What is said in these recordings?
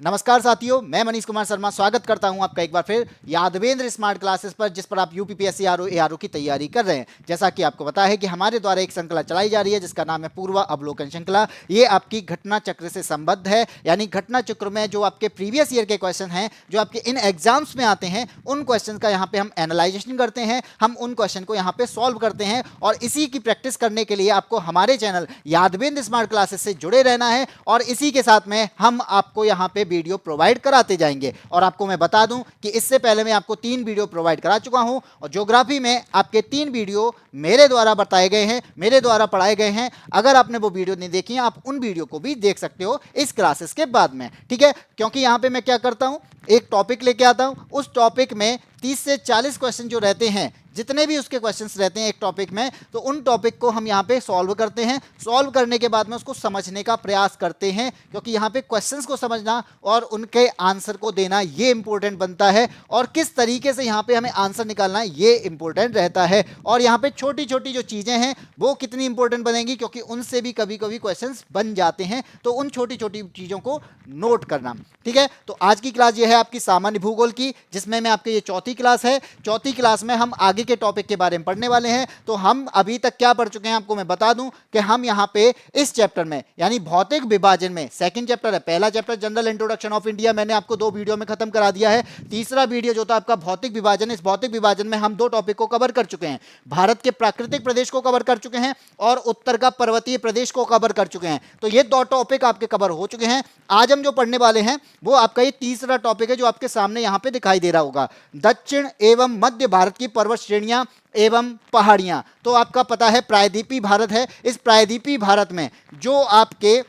नमस्कार साथियों, मैं मनीष कुमार शर्मा स्वागत करता हूं आपका एक बार फिर यादवेंद्र स्मार्ट क्लासेस पर, जिस पर आप यूपीपीएससी आरओ एआरओ की तैयारी कर रहे हैं। जैसा कि आपको पता है कि हमारे द्वारा एक श्रृंखला चलाई जा रही है जिसका नाम है पूर्व अवलोकन श्रृंखला। ये आपकी घटना चक्र से संबद्ध है, यानी घटना चक्र में जो आपके प्रीवियस ईयर के क्वेश्चन हैं, जो आपके इन एग्जाम्स में आते हैं, उन क्वेश्चन का यहाँ पे हम एनालाइजेशन करते हैं, हम उन क्वेश्चन को यहाँ पे सॉल्व करते हैं। और इसी की प्रैक्टिस करने के लिए आपको हमारे चैनल यादवेंद्र स्मार्ट क्लासेस से जुड़े रहना है, और इसी के साथ में हम आपको यहाँ पे वीडियो प्रोवाइड कराते जाएंगे। और आपको मैं बता दूं कि इससे पहले मैं आपको 3 वीडियो प्रोवाइड करा चुका हूं, और ज्योग्राफी में आपके 3 वीडियो मेरे द्वारा बताए गए हैं, मेरे द्वारा पढ़ाए गए हैं। अगर आपने वो वीडियो नहीं देखी है, आप उन वीडियो को भी देख सकते हो इस क्लासेस के बाद में, ठीक है। क्योंकि यहां पे मैं क्या करता हूं, एक टॉपिक लेके आता हूं, उस टॉपिक में 30 से 40 क्वेश्चन जो रहते हैं, जितने भी उसके क्वेश्चंस रहते हैं एक टॉपिक में, तो उन टॉपिक को हम यहाँ पे सॉल्व करते हैं। सॉल्व करने के बाद में उसको समझने का प्रयास करते हैं, क्योंकि यहाँ पे क्वेश्चंस को समझना और उनके आंसर को देना ये इंपॉर्टेंट बनता है, और किस तरीके से यहाँ पे हमें आंसर निकालना है ये इंपॉर्टेंट रहता है। और यहाँ पे छोटी छोटी जो चीज़ें हैं वो कितनी इंपॉर्टेंट बनेंगी, क्योंकि उनसे भी कभी कभी क्वेश्चन बन जाते हैं, तो उन छोटी छोटी चीज़ों को नोट करना, ठीक है। तो आज की क्लास ये है आपकी सामान्य भूगोल की, जिसमें मैं आपके ये चौथी क्लास है। चौथी क्लास में हम आगे के टॉपिक के बारे में पढ़ने वाले हैं। तो हम अभी तक क्या पढ़ चुके हैं आपको मैं बता दूं कि हम यहाँ पे इस चैप्टर में, यानी भौतिक विभाजन में, सेकंड चैप्टर है। पहला chapter general introduction of India मैंने आपको 2 वीडियो में खत्म करा दिया है। तीसरा वीडियो जो था आपका भौतिक विभाजन, इस भौतिक विभाजन में हम 2 टॉपिक को कवर कर चुके हैं। भारत के प्राकृतिक प्रदेश को कवर कर चुके हैं और उत्तर का पर्वतीय प्रदेश को कवर कर चुके हैं। तो ये 2 टॉपिक आपके कवर हो चुके हैं। आज हम जो पढ़ने वाले हैं वो आपका ये तीसरा टॉपिक है, जो आपके सामने यहाँ पे दिखाई दे रहा होगा, दक्षिण एवं मध्य भारत की पर्वत श्रेणियां एवं पहाड़ियां। तो आपका पता है प्रायद्वीपीय भारत है। इस प्रायद्वीपीय भारत में जो आपके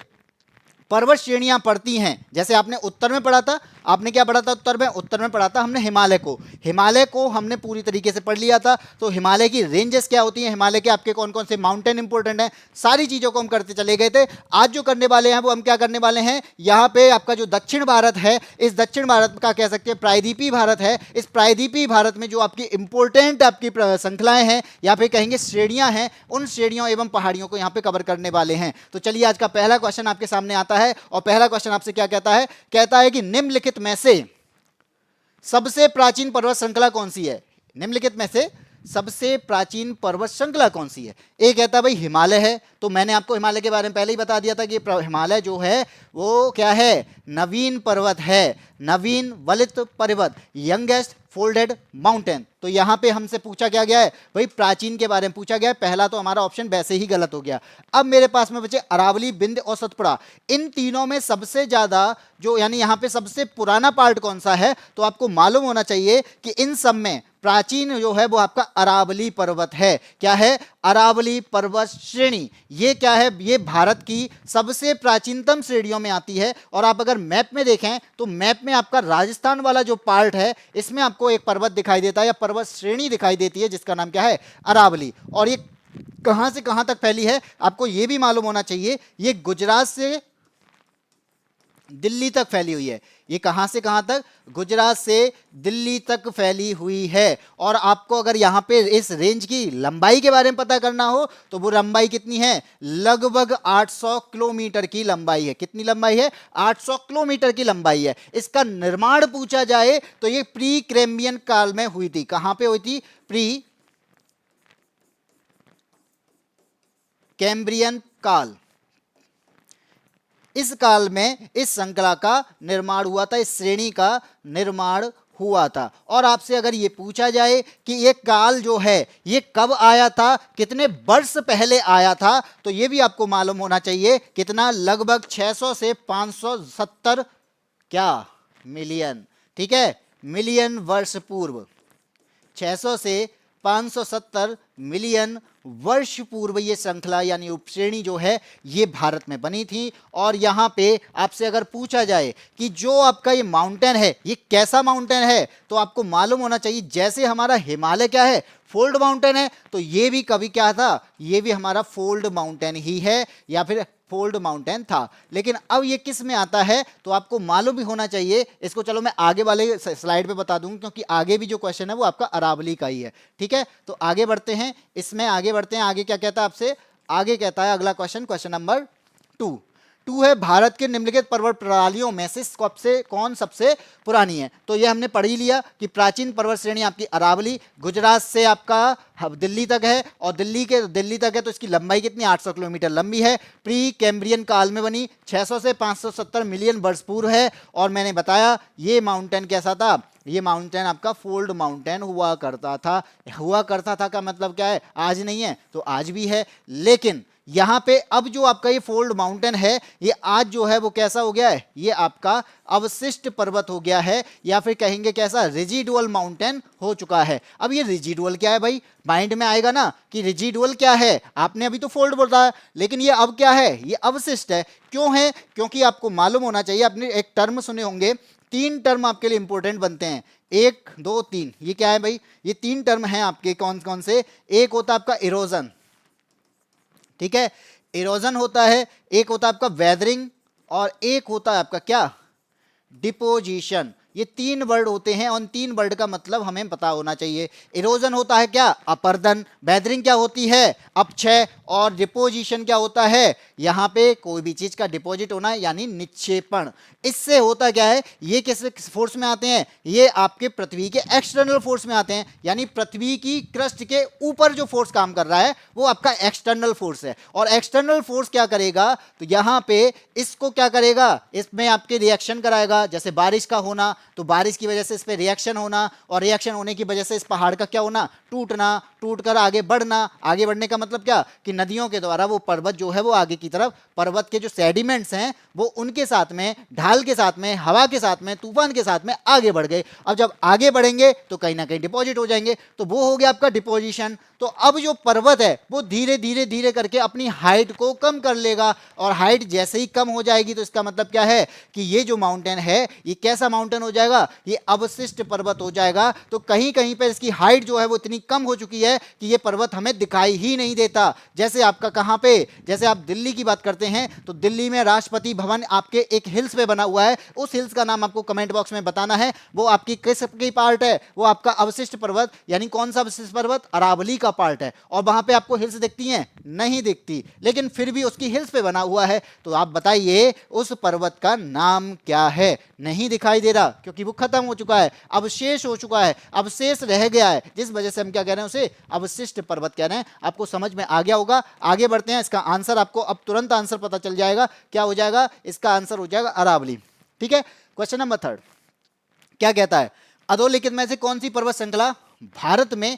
पर्वत श्रेणियां पड़ती हैं, जैसे आपने उत्तर में पढ़ा था, आपने क्या पढ़ा था उत्तर में पढ़ा था हमने हिमालय को हमने पूरी तरीके से पढ़ लिया था। तो हिमालय की रेंजेस क्या होती हैं, हिमालय के आपके कौन कौन से माउंटेन इंपॉर्टेंट हैं, सारी चीज़ों को हम करते चले गए थे। आज जो करने वाले हैं वो हम क्या करने वाले हैं, यहाँ पे आपका जो दक्षिण भारत है, इस दक्षिण भारत का कह सकते हैं प्रायद्वीपीय भारत है। इस प्रायद्वीपीय भारत में जो आपकी इंपॉर्टेंट आपकी श्रृंखलाएं हैं या फिर कहेंगे श्रेणियां हैं, उन श्रेणियों एवं पहाड़ियों को यहाँ पे कवर करने वाले हैं। तो चलिए आज का पहला क्वेश्चन आपके सामने आता है, और पहला क्वेश्चन आपसे क्या कहता है कि निम्नलिखित में से सबसे प्राचीन पर्वत श्रृंखला कौन सी है। निम्नलिखित में से सबसे प्राचीन पर्वत श्रृंखला कौन सी है। एक कहता है भाई हिमालय है, तो मैंने आपको हिमालय के बारे में पहले ही बता दिया था कि हिमालय जो है वो क्या है, नवीन पर्वत है, नवीन वलित पर्वत, यंगेस्ट फोल्डेड माउंटेन। तो यहां पे हमसे पूछा क्या गया है भाई, प्राचीन के बारे में पूछा गया है। पहला तो हमारा ऑप्शन वैसे ही गलत हो गया। अब मेरे पास में बचे अरावली, विंध्य और सतपुड़ा। इन तीनों में सबसे ज्यादा जो, यानी यहां पे सबसे पुराना पार्ट कौन सा है, तो आपको मालूम होना चाहिए कि इन सब में प्राचीन जो है वो आपका अरावली पर्वत है। क्या है, अरावली पर्वत श्रेणी। ये क्या है, ये भारत की सबसे प्राचीनतम श्रेणियों में आती है। और आप अगर मैप में देखें तो मैप में आपका राजस्थान वाला जो पार्ट है, इसमें आपको एक पर्वत दिखाई देता है या पर्वत श्रेणी दिखाई देती है, जिसका नाम क्या है, अरावली। और ये कहां से कहां तक फैली है, आपको ये भी मालूम होना चाहिए, ये गुजरात से दिल्ली तक फैली हुई है। ये कहां से कहां तक, गुजरात से दिल्ली तक फैली हुई है। और आपको अगर यहां पे इस रेंज की लंबाई के बारे में पता करना हो, तो वो लंबाई कितनी है, लगभग 800 किलोमीटर की लंबाई है। कितनी लंबाई है, 800 किलोमीटर की लंबाई है। इसका निर्माण पूछा जाए तो ये प्री कैम्ब्रियन काल में हुई थी। कहां पे हुई थी, प्री कैम्ब्रियन काल। इस काल में इस श्रृंखला का निर्माण हुआ था, इस श्रेणी का निर्माण हुआ था। और आपसे अगर ये पूछा जाए कि ये काल जो है ये कब आया था, कितने वर्ष पहले आया था, तो ये भी आपको मालूम होना चाहिए। कितना, लगभग 600 से 570 क्या मिलियन, ठीक है, मिलियन वर्ष पूर्व। 600 से 570 मिलियन वर्ष पूर्व ये श्रृंखला यानी उपश्रेणी जो है ये भारत में बनी थी। और यहाँ पे आपसे अगर पूछा जाए कि जो आपका ये माउंटेन है ये कैसा माउंटेन है, तो आपको मालूम होना चाहिए जैसे हमारा हिमालय क्या है, फोल्ड माउंटेन है, तो ये भी कभी क्या था, ये भी हमारा फोल्ड माउंटेन ही है या फिर फोल्ड माउंटेन था। लेकिन अब ये किस में आता है, तो आपको मालूम भी होना चाहिए। इसको चलो मैं आगे वाले स्लाइड पे बता दूंगा, क्योंकि आगे भी जो क्वेश्चन है वो आपका अरावली का ही है, ठीक है। तो आगे बढ़ते हैं, इसमें आगे बढ़ते हैं। आगे क्या कहता है आपसे, आगे कहता है अगला क्वेश्चन, क्वेश्चन नंबर 2, 2 है भारत के निम्नलिखित पर्वत प्रणालियों में से कौन सबसे पुरानी है। तो ये हमने पढ़ ही लिया कि प्राचीन पर्वत श्रेणी आपकी अरावली गुजरात से आपका दिल्ली तक है, और दिल्ली तक है तो इसकी लंबाई कितनी 800 किलोमीटर लंबी है। प्री कैम्ब्रियन काल में बनी, 600 से 570 मिलियन वर्ष पूर्व है। और मैंने बताया ये माउंटेन कैसा था, ये माउंटेन आपका फोल्ड माउंटेन हुआ करता था। हुआ करता था का मतलब क्या है, आज नहीं है तो आज भी है, लेकिन यहाँ पे अब जो आपका ये फोल्ड माउंटेन है ये आज जो है वो कैसा हो गया है, ये आपका अवशिष्ट पर्वत हो गया है, या फिर कहेंगे कैसा, रेजिडुअल माउंटेन हो चुका है। अब ये रेजिडुअल क्या है भाई, माइंड में आएगा ना कि रेजिडुअल क्या है, आपने अभी तो फोल्ड बताया, लेकिन ये अब क्या है, ये अवशिष्ट है। क्यों है, क्योंकि आपको मालूम होना चाहिए, आपने एक टर्म सुने होंगे, 3 टर्म आपके लिए इंपॉर्टेंट बनते हैं, 1 2 3। ये क्या है भाई, ये 3 टर्म हैं आपके, कौन कौन से, एक होता है आपका इरोजन, ठीक है, इरोजन होता है, एक होता है आपका वेदरिंग, और एक होता है आपका क्या, डिपोजिशन। ये 3 वर्ड होते हैं, और 3 वर्ड का मतलब हमें पता होना चाहिए। इरोजन होता है क्या, अपरदन, वेदरिंग क्या होती है, अपक्षय, और डिपोजिशन क्या होता है, यहाँ पे कोई भी चीज का डिपॉजिट होना है यानी निक्षेपण। इससे होता क्या है, ये किस फोर्स में आते हैं, ये आपके पृथ्वी के एक्सटर्नल फोर्स में आते हैं, यानी पृथ्वी की क्रस्ट के ऊपर जो फोर्स काम कर रहा है वो आपका एक्सटर्नल फोर्स है। और एक्सटर्नल फोर्स क्या करेगा, तो यहाँ पे इसको क्या करेगा, इसमें आपके रिएक्शन कराएगा। जैसे बारिश का होना, तो बारिश की वजह से इस पर रिएक्शन होना, और रिएक्शन होने की वजह से इस पहाड़ का क्या होना, टूटना, टूटकर आगे बढ़ना। आगे बढ़ने का मतलब क्या, कि नदियों के द्वारा वो पर्वत जो है वो आगे की तरफ, पर्वत के जो सेडिमेंट्स हैं वो उनके साथ में, ढाल के साथ में, हवा के साथ में, तूफान के साथ में आगे बढ़ गए। अब जब आगे बढ़ेंगे तो कहीं ना कहीं डिपॉजिट हो जाएंगे, तो वो हो गया आपका डिपोजिशन। तो अब जो पर्वत है वो धीरे धीरे धीरे करके अपनी हाइट को कम कर लेगा, और हाइट जैसे ही कम हो जाएगी तो इसका मतलब क्या है कि ये जो माउंटेन है ये कैसा माउंटेन हो जाएगा, ये अवशिष्ट पर्वत हो जाएगा। तो कहीं कहीं पर इसकी हाइट जो है वो इतनी कम हो चुकी है कि ये पर्वत हमें दिखाई ही नहीं देता। जैसे आपका कहाँ पे, जैसे आप दिल्ली की बात करते हैं तो दिल्ली में राष्ट्रपति भवन आपके एक हिल्स पे बना हुआ है, उस हिल्स का नाम आपको कमेंट बॉक्स में बताना है। वो आपकी किस की पार्ट है, वो आपका अवशिष्ट पर्वत, यानी कौन सा अवशिष्ट पर्वत, अरावली का पार्ट है। और वहां पे आपको हिल्स दिखती हैं, नहीं दिखती, लेकिन फिर भी उसकी हिल्स पे बना हुआ है। तो आप बताइए उस पर्वत का नाम क्या है, नहीं दिखाई दे रहा क्योंकि वो खत्म हो चुका है, अवशेष हो चुका है, अवशेष रह गया है, जिस वजह से हम क्या कह रहे हैं, उसे अवशिष्ट पर्वत कह रहे हैं। आपको समझ में आ गया होगा। आगे बढ़ते हैं, इसका आंसर आपको अब तुरंत आंसर पता चल जाएगा, क्या हो जाएगा, इसका आंसर हो जाएगा अरावली। ठीक है, क्वेश्चन नंबर 3 क्या कहता है, अधोलिखित में से कौन सी पर्वत श्रृंखला भारत में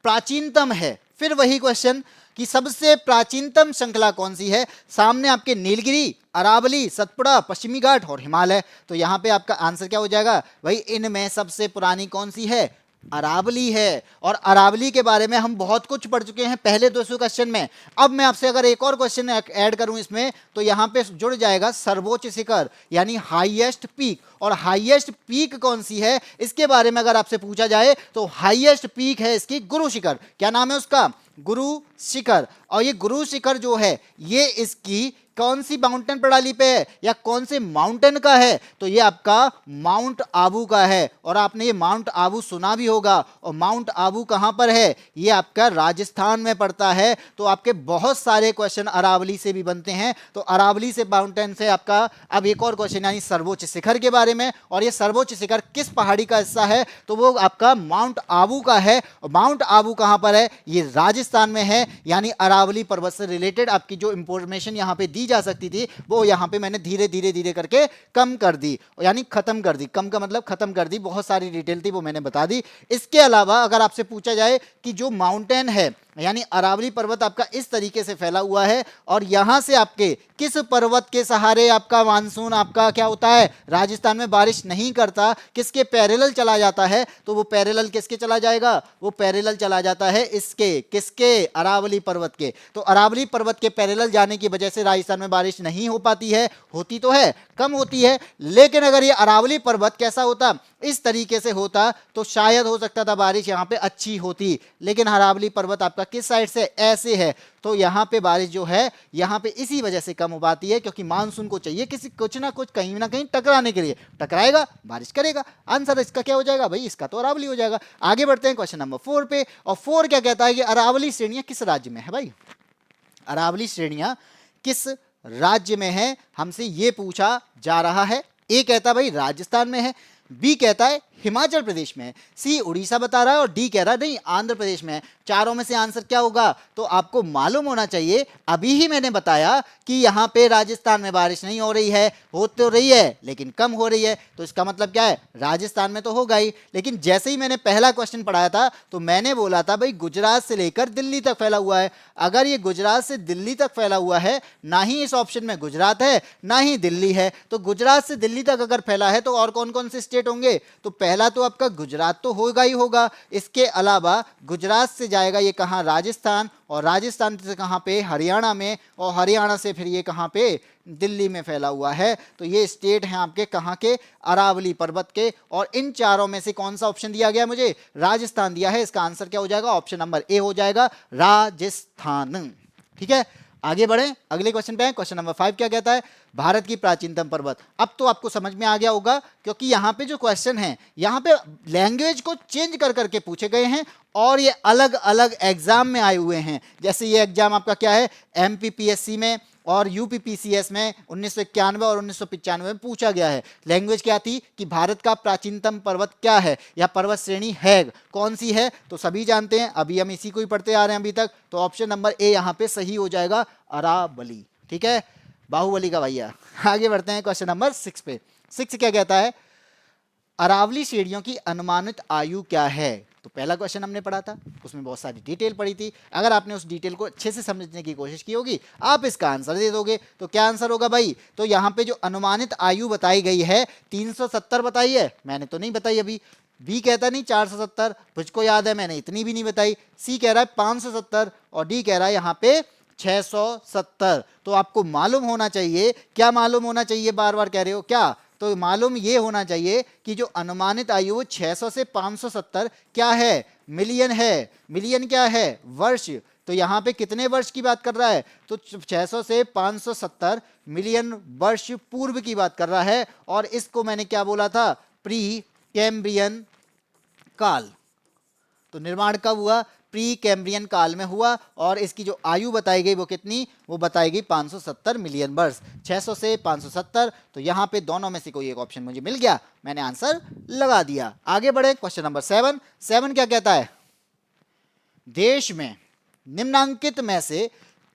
प्राचीनतम है। फिर वही क्वेश्चन कि सबसे प्राचीनतम श्रृंखला कौन सी है, सामने आपके नीलगिरी, अरावली, सतपुड़ा, पश्चिमी घाट और हिमालय। तो यहां पे आपका आंसर क्या हो जाएगा भाई, इनमें सबसे पुरानी कौन सी है, अरावली है। और अरावली के बारे में हम बहुत कुछ पढ़ चुके हैं पहले 200 क्वेश्चन में। अब मैं आपसे अगर एक और क्वेश्चन ऐड करूं इसमें, तो यहां पे जुड़ जाएगा सर्वोच्च शिखर यानी हाईएस्ट पीक। और हाईएस्ट पीक कौन सी है, इसके बारे में अगर आपसे पूछा जाए तो हाईएस्ट पीक है इसकी गुरु शिखर। क्या नाम है उसका, गुरु शिखर। और ये गुरु शिखर जो है ये इसकी कौन सी माउंटेन प्रणाली पे है, या कौन से माउंटेन का है, तो ये आपका माउंट आबू का है। और आपने ये माउंट आबू सुना भी होगा, और माउंट आबू कहां पर है, ये आपका राजस्थान में पड़ता है। तो आपके बहुत सारे क्वेश्चन अरावली से भी बनते हैं। तो अरावली से माउंटेन से आपका अब एक और क्वेश्चन यानी सर्वोच्च शिखर के बारे में। और ये सर्वोच्च शिखर किस पहाड़ी का हिस्सा है, तो वो आपका माउंट आबू का है। और माउंट आबू कहां पर है, ये राजस्थान में है। यानी अरावली पर्वत से रिलेटेड आपकी जो इंफॉर्मेशन यहां पे दी जा सकती थी वो यहां पे मैंने धीरे धीरे धीरे करके कम कर दी, यानी खत्म कर दी। कम का मतलब खत्म कर दी, बहुत सारी डिटेल थी वो मैंने बता दी। इसके अलावा अगर आपसे पूछा जाए कि जो माउंटेन है यानी अरावली पर्वत आपका इस तरीके से फैला हुआ है, और यहां से आपके किस पर्वत के सहारे आपका मानसून आपका क्या होता है, राजस्थान में बारिश नहीं करता, किसके पैरेलल चला जाता है, तो वो पैरेलल किसके चला जाएगा, वो पैरेलल चला जाता है इसके, किसके, अरावली पर्वत के। तो अरावली पर्वत के पैरेलल जाने की वजह से राजस्थान में बारिश नहीं हो पाती है, होती तो है, कम होती है। लेकिन अगर ये अरावली पर्वत कैसा होता, इस तरीके से होता, तो शायद हो सकता था बारिश यहां पे अच्छी होती। लेकिन अरावली पर्वत आपका किस साइड से, ऐसे है, तो यहां पे बारिश जो है यहां पे इसी वजह से कम हो पाती है, क्योंकि मानसून को चाहिए किसी कुछ ना कुछ कहीं ना कहीं टकराने के लिए, टकराएगा बारिश करेगा। आंसर इसका क्या हो जाएगा भाई, इसका तो अरावली हो जाएगा। आगे बढ़ते हैं क्वेश्चन नंबर 4 पे। और 4 क्या कहता है कि अरावली श्रेणियां किस राज्य में है भाई, अरावली श्रेणियां किस राज्य में है, हमसे ये पूछा जा रहा है। ए कहता है भाई राजस्थान में है, बी कहता है हिमाचल प्रदेश में है, सी उड़ीसा बता रहा है और डी कह रहा है नहीं आंध्र प्रदेश में है। चारों में से आंसर क्या होगा? तो आपको मालूम होना चाहिए, अभी ही मैंने बताया कि यहाँ पे राजस्थान में बारिश नहीं हो रही है, हो तो रही है लेकिन कम हो रही है, तो इसका मतलब क्या है? राजस्थान में तो होगा ही। लेकिन जैसे ही मैंने पहला क्वेश्चन पढ़ाया था तो मैंने बोला था भाई गुजरात से लेकर दिल्ली तक फैला हुआ है। अगर ये गुजरात से दिल्ली तक फैला हुआ है, ना ही इस ऑप्शन में गुजरात है ना ही दिल्ली है, तो गुजरात से दिल्ली तक अगर फैला है तो और कौन कौन से स्टेट होंगे? तो पहला तो आपका गुजरात तो होगा ही होगा, इसके अलावा गुजरात से जाएगा ये कहाँ? राजस्थान, और राजस्थान से कहाँ पे? हरियाणा में, और हरियाणा से फिर ये कहाँ पे? दिल्ली में फैला हुआ है। तो ये स्टेट हैं आपके कहाँ के? अरावली पर्वत के। और इन चारों में से कौन सा ऑप्शन दिया गया मुझे? राजस्थान दिया है। इसका आंसर क्या हो जाएगा? ऑप्शन नंबर ए हो जाएगा, राजस्थान। ठीक है, आगे बढ़े अगले क्वेश्चन पे। क्वेश्चन नंबर 5 क्या कहता है? भारत की प्राचीनतम पर्वत। अब तो आपको समझ में आ गया होगा, क्योंकि यहाँ पे जो क्वेश्चन है यहाँ पे लैंग्वेज को चेंज कर करके पूछे गए हैं और ये अलग अलग एग्जाम में आए हुए हैं। जैसे ये एग्जाम आपका क्या है? एमपीपीएससी में और यूपीपीसीएस में 1991 और 1995 में पूछा गया है। लैंग्वेज क्या थी कि भारत का प्राचीनतम पर्वत क्या है या पर्वत श्रेणी है कौन सी है? तो सभी जानते हैं, अभी हम इसी को ही पढ़ते आ रहे हैं अभी तक। तो ऑप्शन नंबर ए यहाँ पे सही हो जाएगा, अरावली। ठीक है, बाहुबली का भैया। आगे बढ़ते हैं क्वेश्चन नंबर 6 पे। 6 क्या कहता है? अरावली श्रेणियों की अनुमानित आयु क्या है? तो पहला क्वेश्चन हमने पढ़ा था, उसमें बहुत सारी डिटेल पढ़ी थी। अगर आपने उस डिटेल को अच्छे से समझने की कोशिश की होगी, आप इसका आंसर दे दोगे। तो क्या आंसर होगा भाई? तो यहाँ पे जो अनुमानित आयु बताई गई है 370 बताई है, मैंने तो नहीं बताई अभी। बी कहता नहीं 470, मुझको याद है मैंने इतनी भी नहीं बताई। सी कह रहा है 570 और डी कह रहा है यहाँ पे 670। तो आपको मालूम होना चाहिए, क्या मालूम होना चाहिए? बार बार कह रहे हो क्या? तो मालूम ये होना चाहिए कि जो अनुमानित आयु 600 से 570 क्या है? मिलियन है। मिलियन क्या है? वर्ष। तो यहाँ पे कितने वर्ष की बात कर रहा है? तो 600 से 570 मिलियन वर्ष पूर्व की बात कर रहा है। और इसको मैंने क्या बोला था? प्री कैम्ब्रियन काल। तो निर्माण कब हुआ? प्री कैम्ब्रियन काल में हुआ। और इसकी जो आयु बताई गई वो कितनी? वो बताई गई 570 मिलियन वर्ष, 600 से 570। तो यहाँ पे दोनों में से कोई एक ऑप्शन मुझे मिल गया, मैंने आंसर लगा दिया। आगे बढ़े क्वेश्चन नंबर 7। 7 क्या कहता है? देश में निम्नांकित में से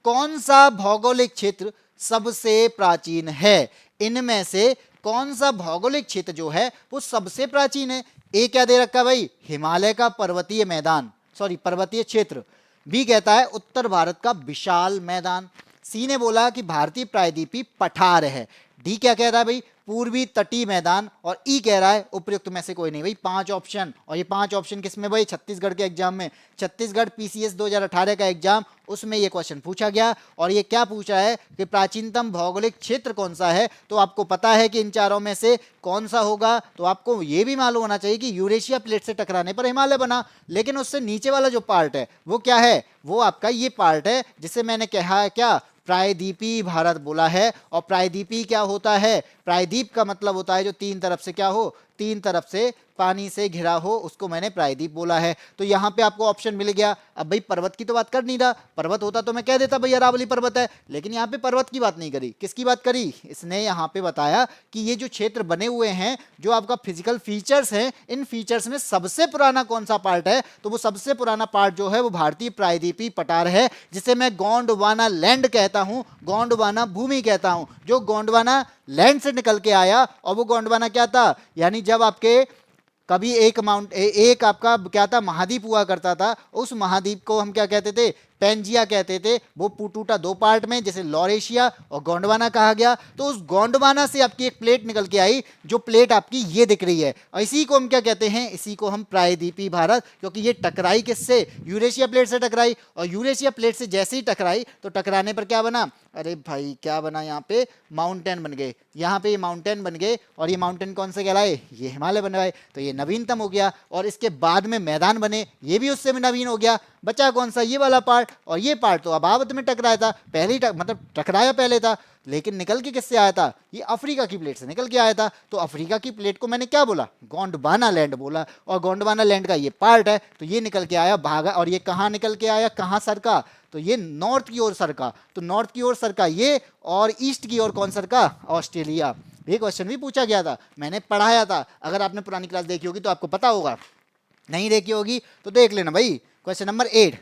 कौन सा भौगोलिक क्षेत्र सबसे प्राचीन है? इनमें से कौन सा भौगोलिक क्षेत्र जो है वो सबसे प्राचीन है? ए क्या दे रखा भाई? हिमालय का पर्वतीय मैदान, सॉरी पर्वतीय क्षेत्र। बी कहता है उत्तर भारत का विशाल मैदान। सी ने बोला कि भारतीय प्रायद्वीपीय पठार है। डी क्या कह रहा है भाई? पूर्वी तटीय मैदान। और ई कह रहा है उपयुक्त में से कोई नहीं। भाई 5 ऑप्शन, और ये 5 ऑप्शन किसमें भाई? छत्तीसगढ़ के एग्जाम में, छत्तीसगढ़ पीसीएस 2018 का एग्जाम, उसमें ये क्वेश्चन पूछा गया। और ये क्या पूछा है कि प्राचीनतम भौगोलिक क्षेत्र कौन सा है? तो आपको पता है कि इन चारों में से कौन सा होगा। तो आपको ये भी मालूम होना चाहिए कि यूरेशिया प्लेट से टकराने पर हिमालय बना, लेकिन उससे नीचे वाला जो पार्ट है वो क्या है? वो आपका ये पार्ट है जिसे मैंने कहा है क्या? प्रायद्वीपीय भारत बोला है। और प्रायद्वीपीय क्या होता है? प्रायद्वीप का मतलब होता है जो 3 तरफ से क्या हो? 3 तरफ से पानी से घिरा हो, उसको मैंने प्रायद्वीप बोला है। तो यहाँ पे आपको ऑप्शन मिल गया। अब भाई पर्वत की तो बात कर नहीं रहा, पर्वत होता तो मैं कह देता भाई अरावली पर्वत है, लेकिन यहाँ पे पर्वत की बात नहीं करी। किसकी बात करी? इसने यहाँ पे बताया कि ये जो क्षेत्र बने हुए हैं, जो आपका फिजिकल फीचर्स हैं, इन फीचर्स में सबसे पुराना कौन सा पार्ट है? तो वो सबसे पुराना पार्ट जो है वो भारतीय प्रायद्वीपीय पठार है, जिसे मैं गोंडवाना लैंड कहता हूँ, गोंडवाना भूमि कहता हूँ। जो गोंडवाना लैंड से निकल के आया, और वो गोंडवाना क्या था? यानी जब आपके कभी एक आपका क्या था? महाद्वीप हुआ करता था। उस महाद्वीप को हम क्या कहते थे? पेंजिया कहते थे। वो टूटा 2 पार्ट में, जैसे लॉरेशिया और गोंडवाना कहा गया। तो उस गोंडवाना से आपकी एक प्लेट निकल के आई, जो प्लेट आपकी ये दिख रही है, और इसी को हम क्या कहते हैं? इसी को हम प्रायद्वीपीय भारत, क्योंकि ये टकराई किससे? यूरेशिया प्लेट से टकराई। और यूरेशिया प्लेट से जैसे ही टकराई तो टकराने पर क्या बना? अरे भाई क्या बना? यहाँ पे माउंटेन बन गए। यहाँ पे ये माउंटेन बन गए, और ये माउंटेन कौन से कहलाए? ये हिमालय बन गए। तो ये नवीनतम हो गया। और इसके बाद में मैदान बने, ये भी उससे भी नवीन हो गया। बचा कौन सा? ये वाला पार्ट। और ये पार्ट तो अबावत में टकराया था, पहले ही मतलब टकराया पहले था, लेकिन निकल के किससे आया था? ये अफ्रीका की प्लेट से निकल के आया था। तो अफ्रीका की प्लेट को मैंने क्या बोला? गोंडवाना लैंड बोला। और गोंडवाना लैंड का ये पार्ट है, तो ये निकल के आया, भागा। और ये कहाँ निकल के आया? कहाँ सरका? तो ये नॉर्थ की ओर सरका, तो नॉर्थ की ओर सरका ये, और ईस्ट की ओर कौन सरका, ऑस्ट्रेलिया। ये क्वेश्चन भी पूछा गया था, मैंने पढ़ाया था, अगर आपने पुरानी क्लास देखी होगी तो आपको पता होगा, नहीं देखी होगी तो देख लेना भाई। क्वेश्चन नंबर 8,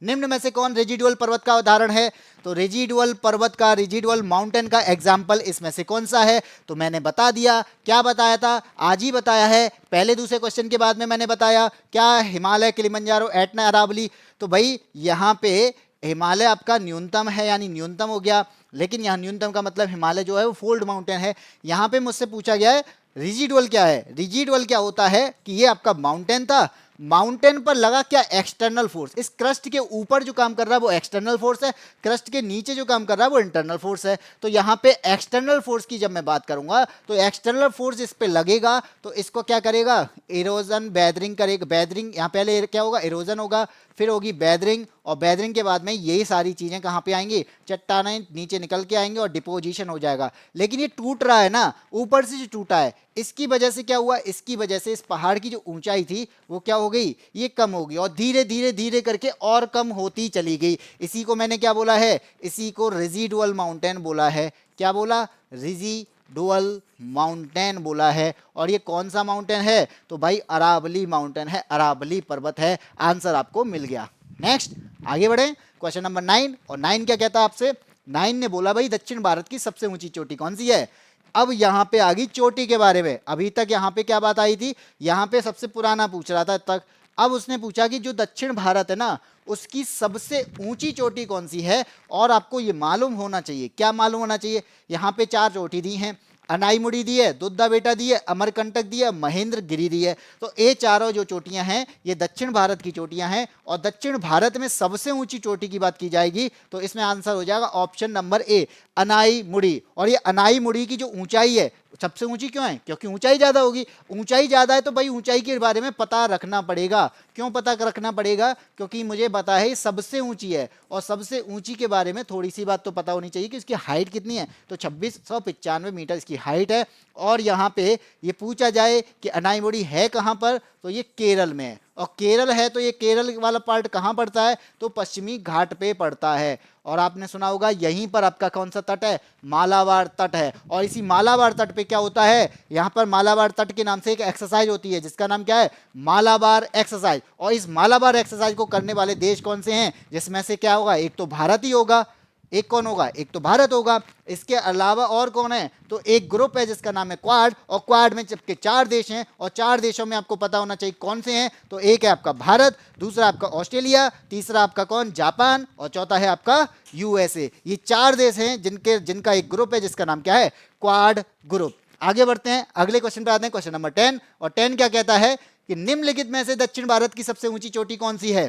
निम्न में से कौन रेजिडुअल पर्वत का उदाहरण है? तो रेजिडुअल पर्वत का, रेजिडुअल माउंटेन का एग्जाम्पल इसमें से कौन सा है? तो मैंने बता दिया, क्या बताया था, आज ही बताया है, पहले दूसरे क्वेश्चन के बाद में मैंने बताया क्या, हिमालय, किलिमंजारो, एटना, अरावली। तो भाई यहाँ पे हिमालय आपका न्यूनतम है, यानी न्यूनतम हो गया, लेकिन यहाँ न्यूनतम का मतलब हिमालय जो है वो फोल्ड माउंटेन है। यहाँ पे मुझसे पूछा गया है रिजिडुअल क्या है। रिजिडुअल क्या होता है कि ये आपका माउंटेन था, माउंटेन पर लगा क्या, एक्सटर्नल फोर्स। इस क्रस्ट के ऊपर जो काम कर रहा है वो एक्सटर्नल फोर्स है, क्रस्ट के नीचे जो काम कर रहा है वो इंटरनल फोर्स है। तो यहाँ पे एक्सटर्नल फोर्स की जब मैं बात करूंगा तो एक्सटर्नल फोर्स इस पे लगेगा तो इसको क्या करेगा, इरोजन, बेदरिंग करेगा। बेदरिंग यहाँ पहले क्या होगा, इरोजन होगा, फिर होगी बेदरिंग, और बेदरिंग के बाद में यही सारी चीजें कहाँ पे आएंगी, चट्टानें नीचे निकल के आएंगे और डिपोजिशन हो जाएगा। लेकिन ये टूट रहा है ना, ऊपर से जो टूटा है, इसकी वजह से क्या हुआ, इसकी वजह से इस पहाड़ की जो ऊंचाई थी वो क्या हो गई, ये कम हो गई, और धीरे धीरे धीरे करके और कम होती चली गई। इसी को मैंने क्या बोला है, इसी को रेजिडुअल माउंटेन बोला है। क्या बोला, रेजिडुअल माउंटेन बोला है। और ये कौन सा माउंटेन है, तो भाई अरावली माउंटेन है, अरावली पर्वत है। आंसर आपको मिल गया। नेक्स्ट आगे बढ़े, क्वेश्चन नंबर 9। और 9 क्या कहता है आपसे, 9 ने बोला भाई दक्षिण भारत की सबसे ऊंची चोटी कौन सी है। अब यहां पे आ गई चोटी के बारे में। अभी तक यहां पे क्या बात आई थी, यहां पे सबसे पुराना पूछ रहा था तक। अब उसने पूछा कि जो दक्षिण भारत है ना, उसकी सबसे ऊंची चोटी कौन सी है। और आपको ये मालूम होना चाहिए, क्या मालूम होना चाहिए, यहां पे 4 चोटी दी हैं, अनाईमुड़ी दी है, दुद्धा बेटा दी है, अमरकंटक दी है, महेंद्र गिरी दी है। तो ये चारों जो चोटियां हैं ये दक्षिण भारत की चोटियां हैं। और दक्षिण भारत में सबसे ऊंची चोटी की बात की जाएगी तो इसमें आंसर हो जाएगा ऑप्शन नंबर ए, अनाईमुड़ी। और ये अनाईमुड़ी की जो ऊंचाई है सबसे ऊंची क्यों है, क्योंकि ऊंचाई ज्यादा होगी। ऊंचाई ज्यादा है तो भाई ऊंचाई के बारे में पता रखना पड़ेगा। क्यों पता रखना पड़ेगा, क्योंकि मुझे पता है सबसे ऊंची है, और सबसे ऊंची के बारे में थोड़ी सी बात तो पता होनी चाहिए कि इसकी हाइट कितनी है। तो 2695 मीटर इसकी हाइट है। और यहाँ पे ये पूछा जाए कि अनाईमुड़ी है कहाँ पर, तो ये केरल में है। और केरल है तो ये केरल वाला पार्ट कहाँ पड़ता है, तो पश्चिमी घाट पे पड़ता है। और आपने सुना होगा यहीं पर आपका कौन सा तट है, मालाबार तट है। और इसी मालाबार तट पे क्या होता है, यहाँ पर मालाबार तट के नाम से एक एक्सरसाइज होती है जिसका नाम क्या है, मालाबार एक्सरसाइज। और इस मालाबार एक्सरसाइज को करने वाले देश कौन से हैं, जिसमें से क्या होगा, एक तो भारत ही होगा, एक कौन होगा, एक तो भारत होगा। इसके अलावा और कौन है, तो एक ग्रुप है जिसका नाम है क्वाड। और क्वाड में जबकि 4 देश हैं, और 4 देशों में आपको पता होना चाहिए कौन से हैं। तो एक है आपका भारत, दूसरा आपका ऑस्ट्रेलिया, तीसरा आपका कौन, जापान, और चौथा है आपका यूएसए। ये 4 देश हैं जिनका एक ग्रुप है जिसका नाम क्या है, क्वाड ग्रुप। आगे बढ़ते हैं, अगले क्वेश्चन पे आते हैं, क्वेश्चन नंबर 10। और 10 क्या कहता है कि निम्नलिखित में से दक्षिण भारत की सबसे ऊंची चोटी कौन सी है।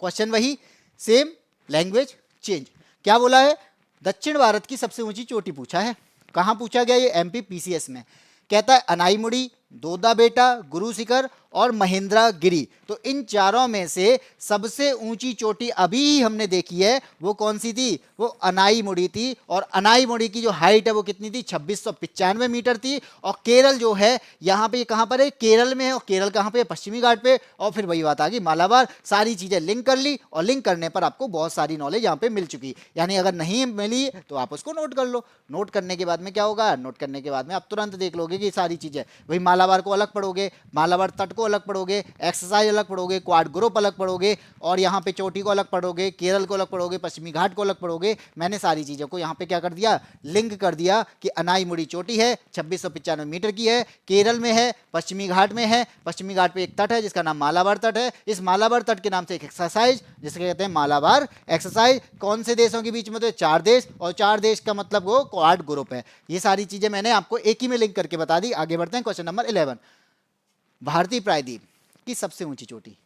क्वेश्चन वही सेम, लैंग्वेज चेंज। क्या बोला है, दक्षिण भारत की सबसे ऊंची चोटी पूछा है। कहां पूछा गया, ये एमपी पीसीएस में। कहता है अनाईमुड़ी, दोदा बेटा, गुरु शिखर और महेंद्रा गिरी। तो इन चारों में से सबसे ऊंची चोटी अभी ही हमने देखी है वो कौन सी थी, वो अनाईमुड़ी थी। और अनाईमुड़ी की जो हाइट है वो कितनी थी, 2695 मीटर थी। और केरल जो है यहाँ पे, कहाँ पर है, केरल में है। और केरल कहाँ पे, पश्चिमी घाट पे। और फिर वही बात आ गई मालाबार। सारी चीजें लिंक कर ली, और लिंक करने पर आपको बहुत सारी नॉलेज यहाँ पे मिल चुकी। यानी अगर नहीं मिली तो आप उसको नोट कर लो। नोट करने के बाद में क्या होगा, नोट करने के बाद में आप तुरंत देख लोगे कि सारी चीजें, वही मालाबार को अलग पढ़ोगे, मालाबार तट को अलग पढ़ोगे, एक्सरसाइज अलग पढ़ोगे, क्वाड ग्रुप अलग पढ़ोगे, और यहाँ पे चोटी को अलग पढ़ोगे, केरल को अलग पढ़ोगे, पश्चिमी घाट को अलग पढ़ोगे। मैंने सारी चीज़ों को यहाँ पे क्या कर दिया, लिंक कर दिया कि अनाईमुड़ी चोटी है, 2695 मीटर की है, केरल में है, पश्चिमी घाट में है। पश्चिमी घाट पे एक तट है जिसका नाम मालाबार तट है। इस मालाबार तट के नाम से एक एक्सरसाइज जिसके कहते हैं मालाबार एक्सरसाइज। कौन से देशों के बीच में, तो 4 देश, और 4 देश का मतलब वो क्वाड ग्रुप है। ये सारी चीज़ें मैंने आपको एक ही में लिंक करके बता दी। आगे बढ़ते हैं, क्वेश्चन नंबर 11। भारतीय प्रायद्वीप की सबसे ऊंची चोटी,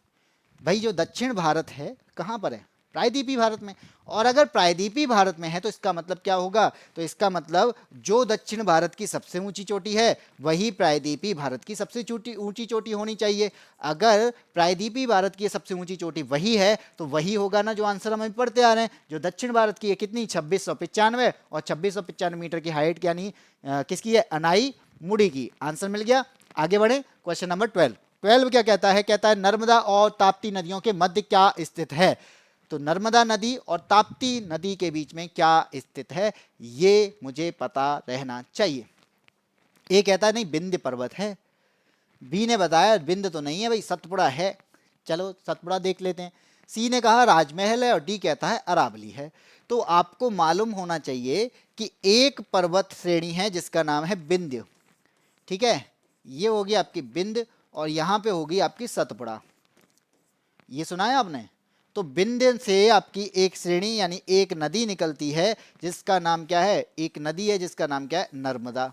भाई जो दक्षिण भारत है कहां पर है, प्रायद्वीपीय भारत में। और अगर प्रायद्वीपीय भारत में है तो इसका मतलब क्या होगा, तो इसका मतलब जो दक्षिण भारत की सबसे ऊंची चोटी है वही प्रायद्वीपीय भारत की सबसे ऊंची चोटी होनी चाहिए। अगर प्रायद्वीपीय भारत की सबसे ऊंची चोटी वही है तो वही होगा ना जो आंसर हम अभी पढ़ते आ रहे हैं। जो दक्षिण भारत की है कितनी, 2695, और 2695 मीटर की हाइट यानी किसकी है, अनाईमुड़ी की। आंसर मिल गया। आगे बढ़े, क्वेश्चन नंबर 12। 12 क्या कहता है, कहता है नर्मदा और ताप्ती नदियों के मध्य क्या स्थित है। तो नर्मदा नदी और ताप्ती नदी के बीच में क्या स्थित है, ये मुझे पता रहना चाहिए। ए कहता है नहीं विंध्य पर्वत है, बी ने बताया विंध्य तो नहीं है भाई, सतपुड़ा है, चलो सतपुड़ा देख लेते हैं। सी ने कहा राजमहल है और डी कहता है अरावली है। तो आपको मालूम होना चाहिए कि एक पर्वत श्रेणी है जिसका नाम है विंध्य, ठीक है, ये होगी आपकी विंध्य और यहाँ पे होगी आपकी सतपुड़ा, ये सुना है आपने। तो विंध्य से आपकी एक श्रेणी यानी एक नदी निकलती है जिसका नाम क्या है, एक नदी है जिसका नाम क्या है, नर्मदा।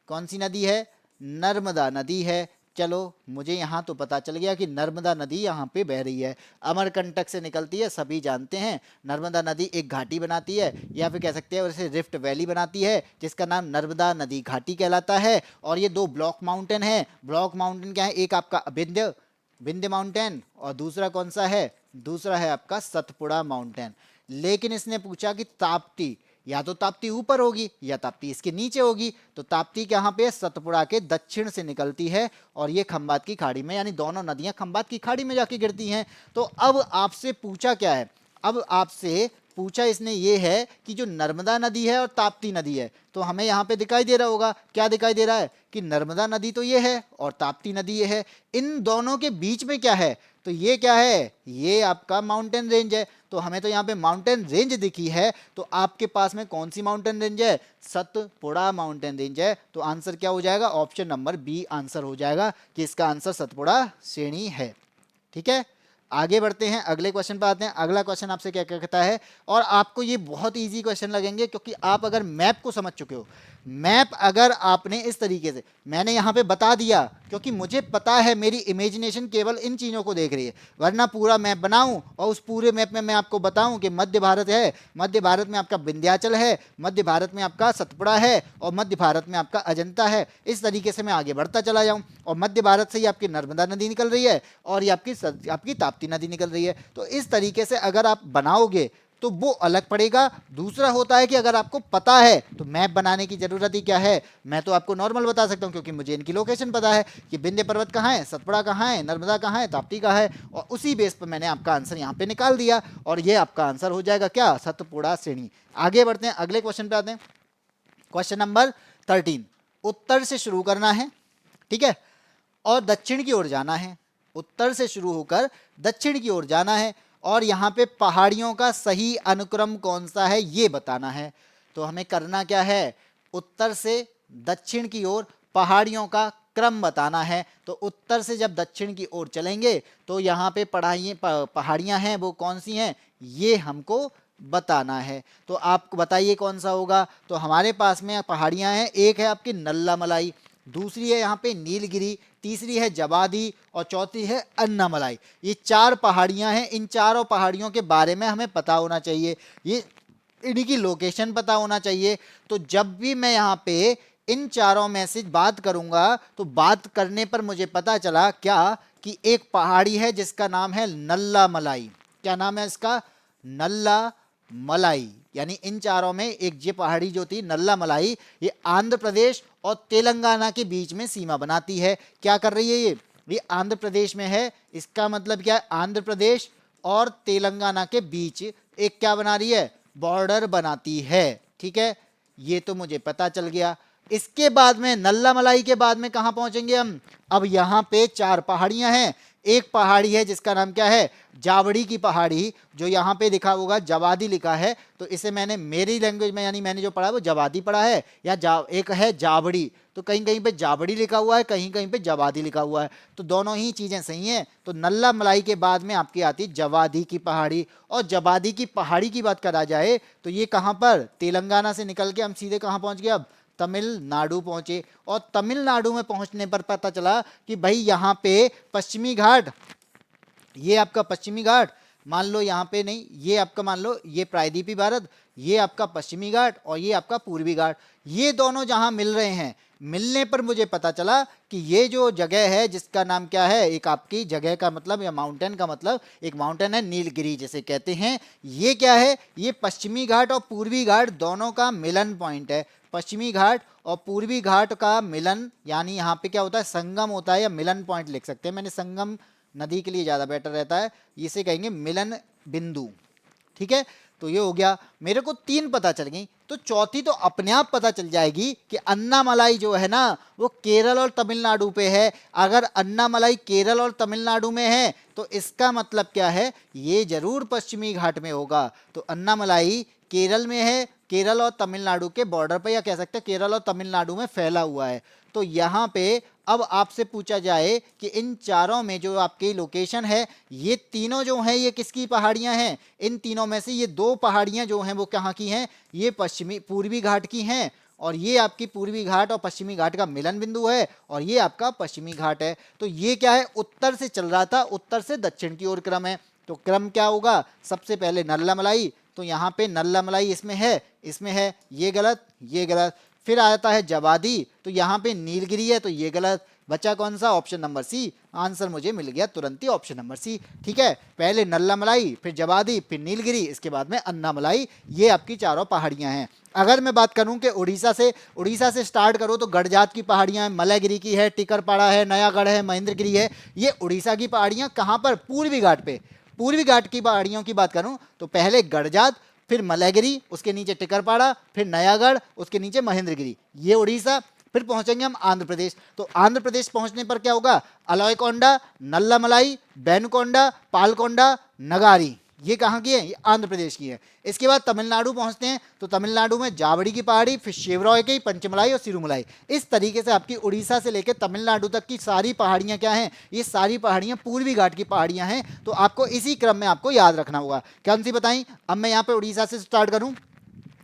कौन सी नदी है, नर्मदा नदी है। चलो मुझे यहाँ तो पता चल गया कि नर्मदा नदी यहाँ पे बह रही है, अमरकंटक से निकलती है, सभी जानते हैं। नर्मदा नदी एक घाटी बनाती है या फिर कह सकते हैं वैसे रिफ्ट वैली बनाती है जिसका नाम नर्मदा नदी घाटी कहलाता है। और ये दो ब्लॉक माउंटेन है। ब्लॉक माउंटेन क्या है, एक आपका विंध्य विंध्य माउंटेन और दूसरा कौन सा है, दूसरा है आपका सतपुड़ा माउंटेन। लेकिन इसने पूछा कि ताप्ती, या तो ताप्ती ऊपर होगी या ताप्ती इसके नीचे होगी। तो ताप्ती कहाँ पे, सतपुड़ा के दक्षिण से निकलती है और ये खंबात की खाड़ी में, यानी दोनों नदियां खंबात की खाड़ी में जाके गिरती हैं। तो अब आपसे पूछा क्या है, अब आपसे पूछा इसने ये है कि जो नर्मदा नदी है और ताप्ती नदी है, तो हमें यहाँ पे दिखाई दे रहा होगा, क्या दिखाई दे रहा है कि नर्मदा नदी तो ये है और ताप्ती नदी ये है। इन दोनों के बीच में क्या है, तो ये क्या है, ये आपका माउंटेन रेंज है। तो हमें तो यहाँ पे माउंटेन रेंज दिखी है, तो आपके पास में कौन सी माउंटेन रेंज है, सतपुड़ा माउंटेन रेंज है। तो आंसर क्या हो जाएगा, ऑप्शन नंबर बी आंसर हो जाएगा कि इसका आंसर सतपुड़ा श्रेणी है। ठीक है, आगे बढ़ते हैं, अगले क्वेश्चन पर आते हैं। अगला क्वेश्चन आपसे क्या कहता है, और आपको ये बहुत इजी क्वेश्चन लगेंगे क्योंकि आप अगर मैप को समझ चुके हो। मैप अगर आपने इस तरीके से, मैंने यहाँ पे बता दिया क्योंकि मुझे पता है मेरी इमेजिनेशन केवल इन चीज़ों को देख रही है, वरना पूरा मैप बनाऊं और उस पूरे मैप में मैं आपको बताऊं कि मध्य भारत है, मध्य भारत में आपका विंध्याचल है, मध्य भारत में आपका सतपुड़ा है और मध्य भारत में आपका अजंता है। इस तरीके से मैं आगे बढ़ता चला जाऊं और मध्य भारत से ही आपकी नर्मदा नदी निकल रही है और ये आपकी ताप्ती नदी निकल रही है। तो इस तरीके से अगर आप बनाओगे तो वो अलग पड़ेगा। दूसरा होता है कि अगर आपको पता है तो मैप बनाने की जरूरत ही क्या है, मैं तो आपको नॉर्मल बता सकता हूं क्योंकि मुझे इनकी लोकेशन पता है कि विंध्य पर्वत कहाँ है, सतपुड़ा कहाँ है, नर्मदा कहाँ है, ताप्ती कहाँ है, और उसी बेस पर मैंने आपका आंसर यहाँ पे निकाल दिया और ये आपका आंसर हो जाएगा क्या, सतपुड़ा श्रेणी। आगे बढ़ते हैं, अगले क्वेश्चन पे आते हैं। क्वेश्चन नंबर 13, उत्तर से शुरू करना है, ठीक है, और दक्षिण की ओर जाना है। उत्तर से शुरू होकर दक्षिण की ओर जाना है और यहाँ पे पहाड़ियों का सही अनुक्रम कौन सा है ये बताना है। तो हमें करना क्या है, उत्तर से दक्षिण की ओर पहाड़ियों का क्रम बताना है। तो उत्तर से जब दक्षिण की ओर चलेंगे तो यहाँ पे पहाड़ियाँ हैं, वो कौन सी हैं ये हमको बताना है। तो आप बताइए कौन सा होगा। तो हमारे पास में पहाड़ियाँ हैं, एक है आपकी नल्ला मलाई, दूसरी है यहाँ पे नीलगिरी, तीसरी है जवादी और चौथी है अन्नामलाई। ये 4 पहाड़ियाँ हैं। इन चारों पहाड़ियों के बारे में हमें पता होना चाहिए, ये इनकी लोकेशन पता होना चाहिए। तो जब भी मैं यहाँ पे इन चारों में से बात करूँगा तो बात करने पर मुझे पता चला क्या कि एक पहाड़ी है जिसका नाम है नल्ला मलाई। क्या नाम है इसका, नल्ला मलाई। यानी इन चारों में एक ये पहाड़ी जो थी नल्ला मलाई, ये आंध्र प्रदेश और तेलंगाना के बीच में सीमा बनाती है। क्या कर रही है ये आंध्र प्रदेश में है। इसका मतलब क्या है, आंध्र प्रदेश और तेलंगाना के बीच एक क्या बना रही है, बॉर्डर बनाती है। ठीक है, ये तो मुझे पता चल गया। इसके बाद में नल्ला मलाई के बाद में कहाँ पहुंचेंगे हम, अब यहाँ पे 4 पहाड़ियां हैं। एक पहाड़ी है जिसका नाम क्या है, जावड़ी की पहाड़ी, जो यहाँ पे लिखा होगा जवादी लिखा है, तो इसे मैंने मेरी लैंग्वेज में यानी मैंने जो पढ़ा है वो जवादी पढ़ा है, या एक है जावड़ी, तो कहीं कहीं पे जावड़ी लिखा हुआ है, कहीं कहीं पे जवादी लिखा हुआ है, तो दोनों ही चीज़ें सही हैं। तो नल्ला मलाई के बाद में आपकी आती जवादी की पहाड़ी, और जवादी की पहाड़ी की बात करा जाए तो ये कहाँ पर, तेलंगाना से निकल के हम सीधे कहाँ पहुँच गए, अब तमिलनाडु पहुंचे। और तमिलनाडु में पहुंचने पर पता चला कि भाई यहाँ पे पश्चिमी घाट, ये आपका पश्चिमी घाट मान लो, यहाँ पे नहीं, ये आपका मान लो ये प्रायद्वीपी भारत, ये आपका पश्चिमी घाट और ये आपका पूर्वी घाट, ये दोनों जहाँ मिल रहे हैं, मिलने पर मुझे पता चला कि ये जो जगह है जिसका नाम क्या है, एक आपकी जगह का मतलब या माउंटेन का मतलब, एक माउंटेन है नीलगिरी जिसे कहते हैं, ये क्या है, ये पश्चिमी घाट और पूर्वी घाट दोनों का मिलन पॉइंट है। पश्चिमी घाट और पूर्वी घाट का मिलन, यानी यहाँ पे क्या होता है, संगम होता है या मिलन पॉइंट लिख सकते हैं। मैंने संगम नदी के लिए ज़्यादा बेटर रहता है, इसे कहेंगे मिलन बिंदु। ठीक है, तो ये हो गया। मेरे को 3 पता चल गई, तो चौथी तो अपने आप पता चल जाएगी कि अन्नामलाई जो है ना वो केरल और तमिलनाडु पे है। अगर अन्नामलाई केरल और तमिलनाडु में है तो इसका मतलब क्या है, ये जरूर पश्चिमी घाट में होगा। तो अन्नामलाई केरल में है, केरल और तमिलनाडु के बॉर्डर पे, या कह सकते हैं केरल और तमिलनाडु में फैला हुआ है। तो यहाँ पे अब आपसे पूछा जाए कि इन चारों में जो आपकी लोकेशन है, ये तीनों जो हैं ये किसकी पहाड़ियां हैं? इन तीनों में से ये 2 पहाड़ियां जो हैं वो कहाँ की हैं? ये पश्चिमी पूर्वी घाट की हैं, और ये आपकी पूर्वी घाट और पश्चिमी घाट का मिलन बिंदु है, और ये आपका पश्चिमी घाट है। तो ये क्या है, उत्तर से चल रहा था, उत्तर से दक्षिण की ओर क्रम है। तो क्रम क्या होगा, सबसे पहले नल्लामलाई, तो यहाँ पे नल्लामलाई इसमें है, ये गलत, ये गलत। फिर आता है जवादी, तो यहाँ पे नीलगिरी है, तो ये गलत। बचा कौन सा, ऑप्शन नंबर सी। आंसर मुझे मिल गया तुरंत ही, ऑप्शन नंबर सी। ठीक है, पहले नल्लामलाई, फिर जवादी, फिर नीलगिरी, इसके बाद में अन्नामलाई। ये आपकी चारों पहाड़ियां हैं। अगर मैं बात करूं कि उड़ीसा से स्टार्ट करो तो गढ़जात की पहाड़ियां हैं, मलयगिरी की है, टिकरपाड़ा है, नयागढ़ है, महेंद्रगिरी है। ये उड़ीसा की पहाड़ियां कहाँ पर, पूर्वी घाट पे। पूर्वी घाट की पहाड़ियों की बात करूं तो पहले गढ़जात, फिर मलयगिरी, उसके नीचे टिकरपाड़ा, फिर नयागढ़, उसके नीचे महेंद्रगिरी, ये उड़ीसा। फिर पहुंचेंगे हम आंध्र प्रदेश। तो आंध्र प्रदेश पहुंचने पर क्या होगा, अलोयकोंडा, नल्लामलाई, बैनकोंडा, पालकोंडा, नगारी, ये कहाँ की है, ये आंध्र प्रदेश की है। इसके बाद तमिलनाडु पहुंचते हैं, तो तमिलनाडु में जावड़ी की पहाड़ी, फिर शेवरॉय की, पंचमलाई और सिरुमलाई। इस तरीके से आपकी उड़ीसा से लेकर तमिलनाडु तक की सारी पहाड़ियां क्या हैं, ये सारी पहाड़ियां पूर्वी घाट की पहाड़ियां हैं। तो आपको इसी क्रम में आपको याद रखना होगा। कौन सी बताई, अब मैं यहाँ पे उड़ीसा से स्टार्ट करूं,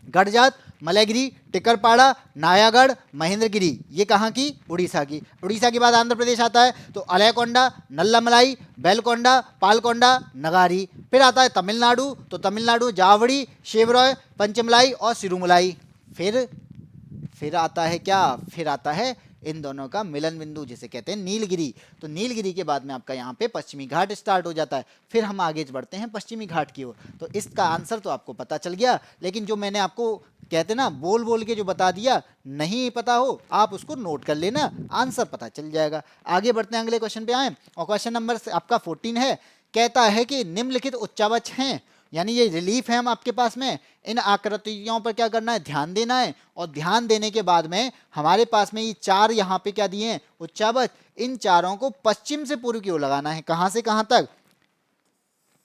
गढ़जात, मलयगिरी, टिकरपाड़ा, नायागढ़, महेंद्रगिरी, ये कहाँ की, उड़ीसा की। उड़ीसा के बाद आंध्र प्रदेश आता है, तो अलयकोंडा, नल्लामलाई, बेलकोंडा, पालकोंडा, नगारी। फिर आता है तमिलनाडु, तो तमिलनाडु जावड़ी, शेवरॉय, पंचमलाई और सिरुमलाई। फिर आता है क्या, फिर आता है इन दोनों का मिलन बिंदु, जिसे कहते हैं नीलगिरी। तो नीलगिरी के बाद में आपका यहाँ पे पश्चिमी घाट स्टार्ट हो जाता है। फिर हम आगे बढ़ते हैं पश्चिमी घाट की ओर। तो इसका आंसर तो आपको पता चल गया, लेकिन जो मैंने आपको कहते ना बोल बोल के जो बता दिया, नहीं पता हो आप उसको नोट कर लेना, आंसर पता चल जाएगा। आगे बढ़ते हैं, अगले क्वेश्चन पे आए, और क्वेश्चन नंबर आपका 14 है। कहता है कि निम्नलिखित उच्चावच हैं, यानी ये रिलीफ है हम आपके पास में, इन आकृतियों पर क्या करना है, ध्यान देना है। और ध्यान देने के बाद में हमारे पास में ये 4 यहाँ पे क्या दिए हैं, उच्चावच। इन चारों को पश्चिम से पूर्व की ओर लगाना है। कहां से कहां तक,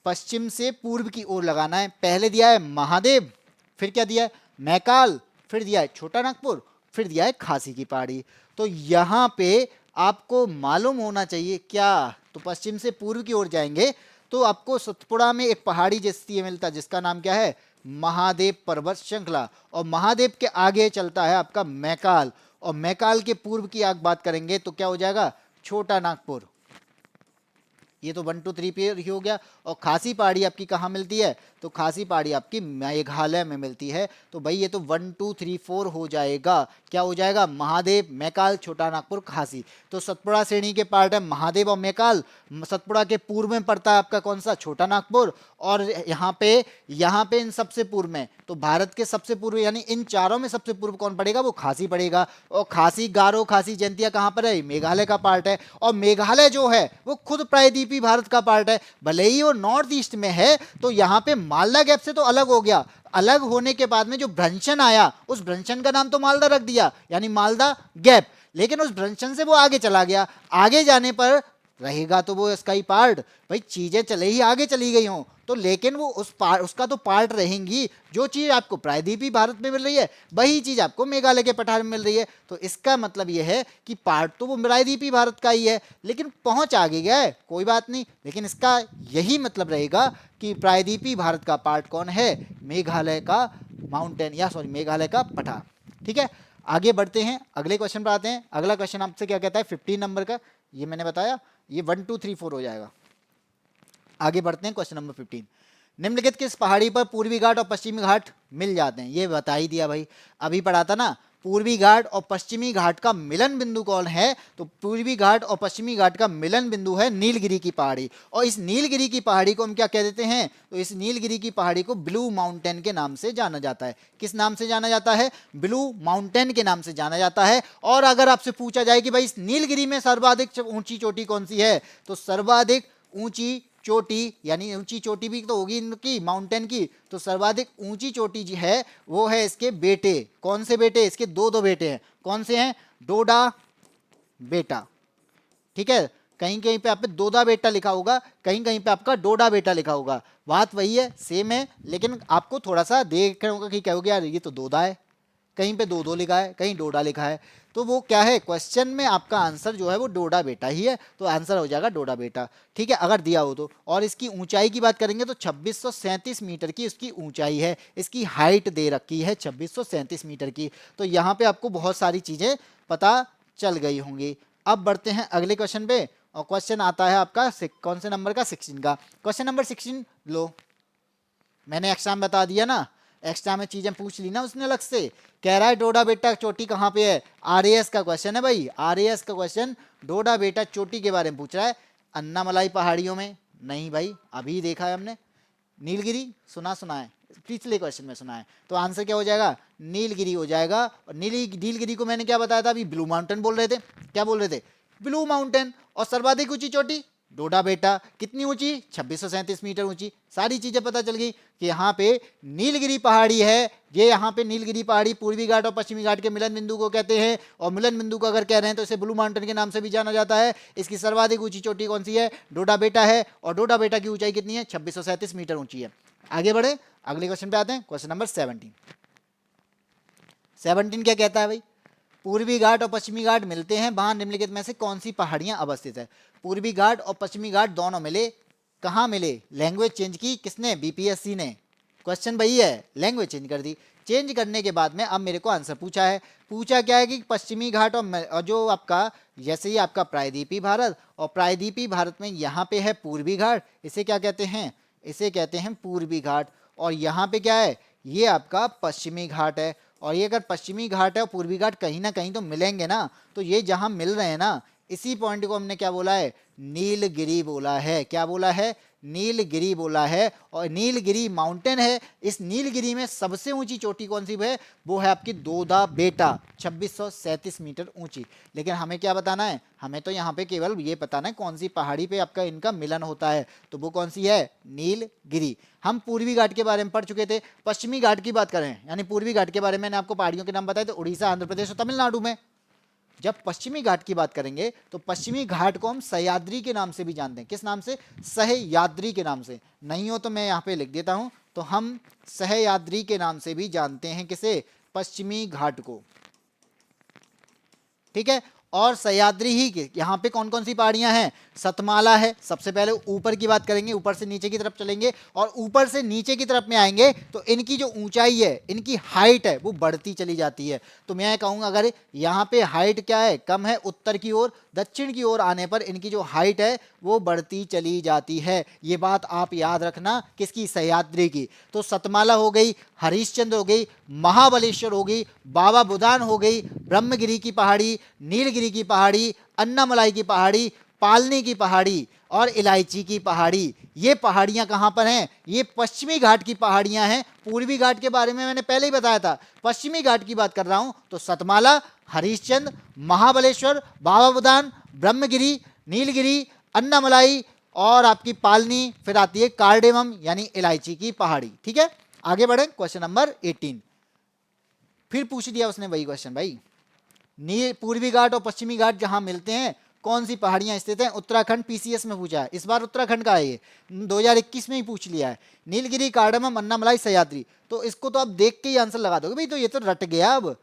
पश्चिम से पूर्व की ओर लगाना है। पहले दिया है महादेव, फिर क्या दिया है, मैकाल, फिर दिया है छोटा नागपुर, फिर दिया है खासी की पहाड़ी। तो यहाँ पे आपको मालूम होना चाहिए क्या, तो पश्चिम से पूर्व की ओर जाएंगे तो आपको सतपुड़ा में एक पहाड़ी जैसी मिलता है, जिसका नाम क्या है, महादेव पर्वत श्रृंखला। और महादेव के आगे चलता है आपका मैकाल, और मैकाल के पूर्व की आप बात करेंगे तो क्या हो जाएगा, छोटा नागपुर। ये तो 1 2 3 पे ही हो गया। और खासी पहाड़ी आपकी कहाँ मिलती है, तो खासी पहाड़ी आपकी मेघालय में मिलती है। तो भाई ये तो 1 2 3 4 हो जाएगा। क्या हो जाएगा, महादेव, मैकाल, छोटा नागपुर, खासी। तो सतपुड़ा श्रेणी के पार्ट है महादेव और मैकाल। सतपुड़ा के पूर्व में पड़ता है आपका कौन सा, छोटा नागपुर। और यहाँ पे इन सबसे पूर्व में, तो भारत के सबसे पूर्व यानी इन चारों में सबसे पूर्व कौन पड़ेगा, वो खासी पड़ेगा। और खासी, गारो, खासी, जयंतिया कहाँ पर है, मेघालय का पार्ट है। और मेघालय जो है वो खुद प्रायद्वीपीय भारत का पार्ट है, भले ही वो नॉर्थ ईस्ट में है। तो यहाँ पे मालदा गैप से तो अलग हो गया। अलग होने के बाद में जो भ्रंशन आया, उस भ्रंशन का नाम तो मालदा रख दिया, यानी मालदा गैप। लेकिन उस भ्रंशन से वो आगे चला गया। आगे जाने पर रहेगा तो वो इसका ही पार्ट। भाई चीजें चले ही आगे चली गई हों तो, लेकिन वो उसका तो पार्ट रहेंगी। जो चीज आपको प्रायद्वीपीय भारत में मिल रही है, वही चीज आपको मेघालय के पठार में मिल रही है। तो इसका मतलब ये है कि पार्ट तो वो प्रायद्वीपीय भारत का ही है, लेकिन पहुंच आगे गया है, कोई बात नहीं। लेकिन इसका यही मतलब रहेगा कि प्रायद्वीपीय भारत का पार्ट कौन है, मेघालय का माउंटेन, या सॉरी मेघालय का पठार। ठीक है, आगे बढ़ते हैं, अगले क्वेश्चन पर आते हैं। अगला क्वेश्चन आपसे क्या कहता है, 15 नंबर का, ये मैंने बताया, ये 1 2 3 4 हो जाएगा। आगे बढ़ते हैं, क्वेश्चन नंबर 15। निम्नलिखित किस पहाड़ी पर पूर्वी घाट और पश्चिमी घाट मिल जाते हैं, ये बता ही दिया भाई, अभी पढ़ा था ना। पूर्वी घाट और पश्चिमी घाट का मिलन बिंदु कौन है, तो पूर्वी घाट और पश्चिमी घाट का मिलन बिंदु है नीलगिरी की पहाड़ी। और इस नीलगिरी की पहाड़ी को हम क्या कह देते हैं, तो इस नीलगिरी की पहाड़ी को ब्लू माउंटेन के नाम से जाना जाता है। किस नाम से जाना जाता है, ब्लू माउंटेन के नाम से जाना जाता है। और अगर आपसे पूछा जाए कि भाई इस नीलगिरी में सर्वाधिक ऊंची चोटी कौन सी है, तो सर्वाधिक ऊंची चोटी, यानी ऊंची चोटी भी तो होगी इनकी माउंटेन की, तो सर्वाधिक ऊंची चोटी जो है वो है इसके बेटे। कौन से बेटे? इसके दो दो बेटे हैं। कौन से हैं? डोडा बेटा। ठीक है, कहीं कहीं पे आप पे दोदा बेटा लिखा होगा, कहीं कहीं पे आपका डोडा बेटा लिखा होगा, बात वही है, सेम है, लेकिन आपको थोड़ा सा देखना होगा कि कहोगे यार ये तो दोदा है, कहीं पे दो दो लिखा है, कहीं डोडा लिखा है, तो वो क्या है, क्वेश्चन में आपका आंसर जो है वो डोडा बेटा ही है, तो आंसर हो जाएगा डोडा बेटा। ठीक है, अगर दिया हो तो। और इसकी ऊंचाई की बात करेंगे तो 2637 मीटर की इसकी ऊंचाई है, इसकी हाइट दे रखी है 2637 मीटर की। तो यहाँ पे आपको बहुत सारी चीजें पता चल गई होंगी। अब बढ़ते हैं अगले क्वेश्चन पे, और क्वेश्चन आता है आपका कौन से नंबर का? 16 का। क्वेश्चन नंबर 16 लो, मैंने एग्जाम बता दिया ना, एक्स्ट्रा में चीजें पूछ ली ना उसने अलग से। कह रहा है डोडा बेटा चोटी कहाँ पे है? आरएएस का क्वेश्चन है भाई, आरएएस का क्वेश्चन डोडा बेटा चोटी के बारे में पूछ रहा है। अन्नामलाई पहाड़ियों में? नहीं भाई, अभी देखा है हमने। नीलगिरी सुना है, पिछले क्वेश्चन में सुना है, तो आंसर क्या हो जाएगा? नीलगिरी हो जाएगा। और नीलगिरी को मैंने क्या बताया था अभी? ब्लू माउंटेन बोल रहे थे। क्या बोल रहे थे? Blue mountain. और सर्वाधिक ऊंची चोटी डोडा बेटा, कितनी ऊंची? 2637 मीटर ऊंची। सारी चीजें पता चल गई कि यहाँ पे नीलगिरी पहाड़ी है। ये यहाँ पे नीलगिरी पहाड़ी पूर्वी घाट और पश्चिमी घाट के मिलन बिंदु को कहते हैं, और मिलन बिंदु को अगर कह रहे हैं तो इसे ब्लू माउंटेन के नाम से भी जाना जाता है। इसकी सर्वाधिक ऊंची चोटी कौन सी है? डोडा बेटा है, और डोडा बेटा की ऊंचाई कितनी है? 2637 मीटर ऊंची है। आगे बढ़े, अगले क्वेश्चन पे आते हैं, क्वेश्चन नंबर 17। 17 क्या कहता है भाई? पूर्वी घाट और पश्चिमी घाट मिलते हैं, वहां निम्नलिखित में से कौन सी पहाड़ियां अवस्थित है? पूर्वी घाट और पश्चिमी घाट दोनों मिले, कहां मिले? लैंग्वेज चेंज की किसने? बीपीएससी ने। क्वेश्चन वही है, लैंग्वेज चेंज कर दी। चेंज करने के बाद में अब मेरे को आंसर पूछा है। पूछा क्या है कि पश्चिमी घाट और जो आपका, जैसे ही आपका प्रायद्वीपीय भारत, और प्रायद्वीपीय भारत में यहाँ पे है पूर्वी घाट, इसे क्या कहते हैं? इसे कहते हैं पूर्वी घाट। और यहाँ पे क्या है? ये आपका पश्चिमी घाट है। और ये अगर पश्चिमी घाट है और पूर्वी घाट कहीं ना कहीं तो मिलेंगे ना, तो ये जहां मिल रहे हैं ना, इसी पॉइंट को हमने क्या बोला है? नीलगिरी बोला है। क्या बोला है? नीलगिरी बोला है। और नीलगिरी माउंटेन है। इस नीलगिरी में सबसे ऊंची चोटी कौन सी है? वो है आपकी दोदा बेटा, 2637 मीटर ऊंची। लेकिन हमें क्या बताना है? हमें तो यहाँ पे केवल ये बताना है कौन सी पहाड़ी पे आपका इनका मिलन होता है, तो वो कौन सी है? नीलगिरी। हम पूर्वी घाट के बारे में पढ़ चुके थे। पश्चिमी घाट की बात करें, यानी पूर्वी घाट के बारे में मैंने आपको पहाड़ियों के नाम बताए थे, उड़ीसा, आंध्र प्रदेश और तमिलनाडु में। जब पश्चिमी घाट की बात करेंगे तो पश्चिमी घाट को हम सह्याद्री के नाम से भी जानते हैं। किस नाम से? सह्याद्री के नाम से। नहीं हो तो मैं यहाँ पे लिख देता हूं, तो हम सह्याद्री के नाम से भी जानते हैं किसे? पश्चिमी घाट को। ठीक है, और सह्याद्री ही के यहाँ पे कौन कौन सी पहाड़ियां हैं? सतमाला है। सबसे पहले ऊपर की बात करेंगे, ऊपर से नीचे की तरफ चलेंगे, और ऊपर से नीचे की तरफ में आएंगे तो इनकी जो ऊंचाई है, इनकी हाइट है, वो बढ़ती चली जाती है। तो मैं कहूँगा अगर यहाँ पे हाइट क्या है? कम है। उत्तर की ओर, दक्षिण की ओर आने पर इनकी जो हाइट है वो बढ़ती चली जाती है। ये बात आप याद रखना, किसकी? सह्याद्री की। तो सतमाला हो गई, हरिश्चंद्र हो गई, महाबलेश्वर हो गई, बाबा बुदान हो गई, ब्रह्मगिरी की पहाड़ी, नीलगिरी की पहाड़ी, अन्नामलाई की पहाड़ी, पालनी की पहाड़ी और इलायची की पहाड़ी। ये पहाड़ियां कहां पर हैं? ये पश्चिमी घाट की पहाड़ियां हैं। पूर्वी घाट के बारे में मैंने पहले ही बताया था। पश्चिमी घाट की बात कर रहा हूं तो सतमाला, हरिश्चंद्र, महाबलेश्वर, बाबा बुदान, ब्रह्मगिरी, नीलगिरी, अन्नामलाई और आपकी पालनी, फिर आती है कार्डेमम यानी इलायची की पहाड़ी। ठीक है, आगे बढ़े, क्वेश्चन नंबर 18। फिर पूछ दिया उसने वही क्वेश्चन भाई। पूर्वी घाट और पश्चिमी घाट जहां मिलते हैं, कौन सी पहाड़ियां स्थित हैं? उत्तराखंड। पीसीएस में पूछा है, इस बार उत्तराखंड का है, ये 2021 में ही पूछ लिया है। नीलगिरी, कार्डमम, अन्नामलाई, सह्याद्री। तो इसको तो आप देख के ही आंसर लगा दोगे भाई, तो ये तो रट गया। अब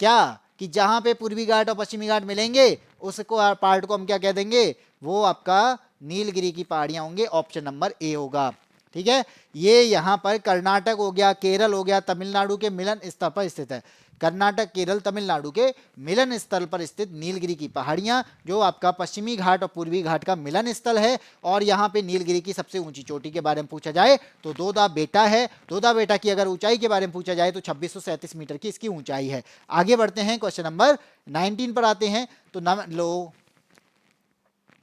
क्या कि जहां पे पूर्वी घाट और पश्चिमी घाट मिलेंगे उसको पार्ट को हम क्या कह देंगे? वो आपका नीलगिरी की पहाड़ियां होंगे। ऑप्शन नंबर ए होगा। ठीक है, ये यहाँ पर कर्नाटक हो गया, केरल हो गया, तमिलनाडु के मिलन स्थल पर स्थित है। कर्नाटक, केरल, तमिलनाडु के मिलन स्थल पर स्थित नीलगिरी की पहाड़ियां, जो आपका पश्चिमी घाट और पूर्वी घाट का मिलन स्थल है। और यहाँ पे नीलगिरी की सबसे ऊंची चोटी के बारे में पूछा जाए तो दोदा बेटा है। दोदा बेटा की अगर ऊंचाई के बारे में पूछा जाए तो 2637 मीटर की इसकी ऊंचाई है। आगे बढ़ते हैं, क्वेश्चन नंबर 19 पर आते हैं। तो लो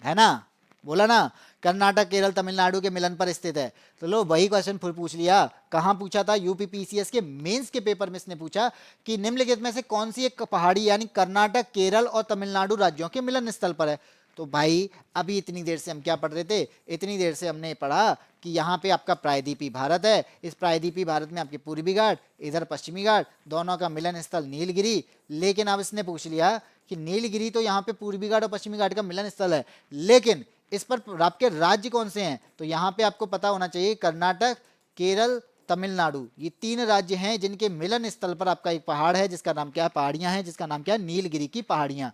है ना, बोला ना, कर्नाटक, केरल, तमिलनाडु के मिलन पर स्थित है। तो लो वही क्वेश्चन फिर पूछ लिया। कहां पूछा था? यूपीपीसीएस के मेंस के पेपर में इसने पूछा कि निम्नलिखित में से कौन सी एक पहाड़ी यानी कर्नाटक, केरल और तमिलनाडु राज्यों के मिलन स्थल पर है। तो भाई अभी इतनी देर से हम क्या पढ़ रहे थे, इतनी देर से हमने पढ़ा कि यहाँ पे आपका प्रायद्वीपीय भारत है, इस प्रायद्वीपीय भारत में आपके पूर्वी घाट, इधर पश्चिमी घाट, दोनों का मिलन स्थल नीलगिरी। लेकिन अब इसने पूछ लिया कि नीलगिरी तो यहाँ पे पूर्वी घाट और पश्चिमी घाट का मिलन स्थल है, लेकिन इस पर आपके राज्य कौन से हैं, तो यहाँ पे आपको पता होना चाहिए कर्नाटक, केरल, तमिलनाडु, ये 3 राज्य हैं जिनके मिलन स्थल पर आपका एक पहाड़ है जिसका नाम क्या है, पहाड़ियां हैं जिसका नाम क्या है, नीलगिरी की पहाड़ियां।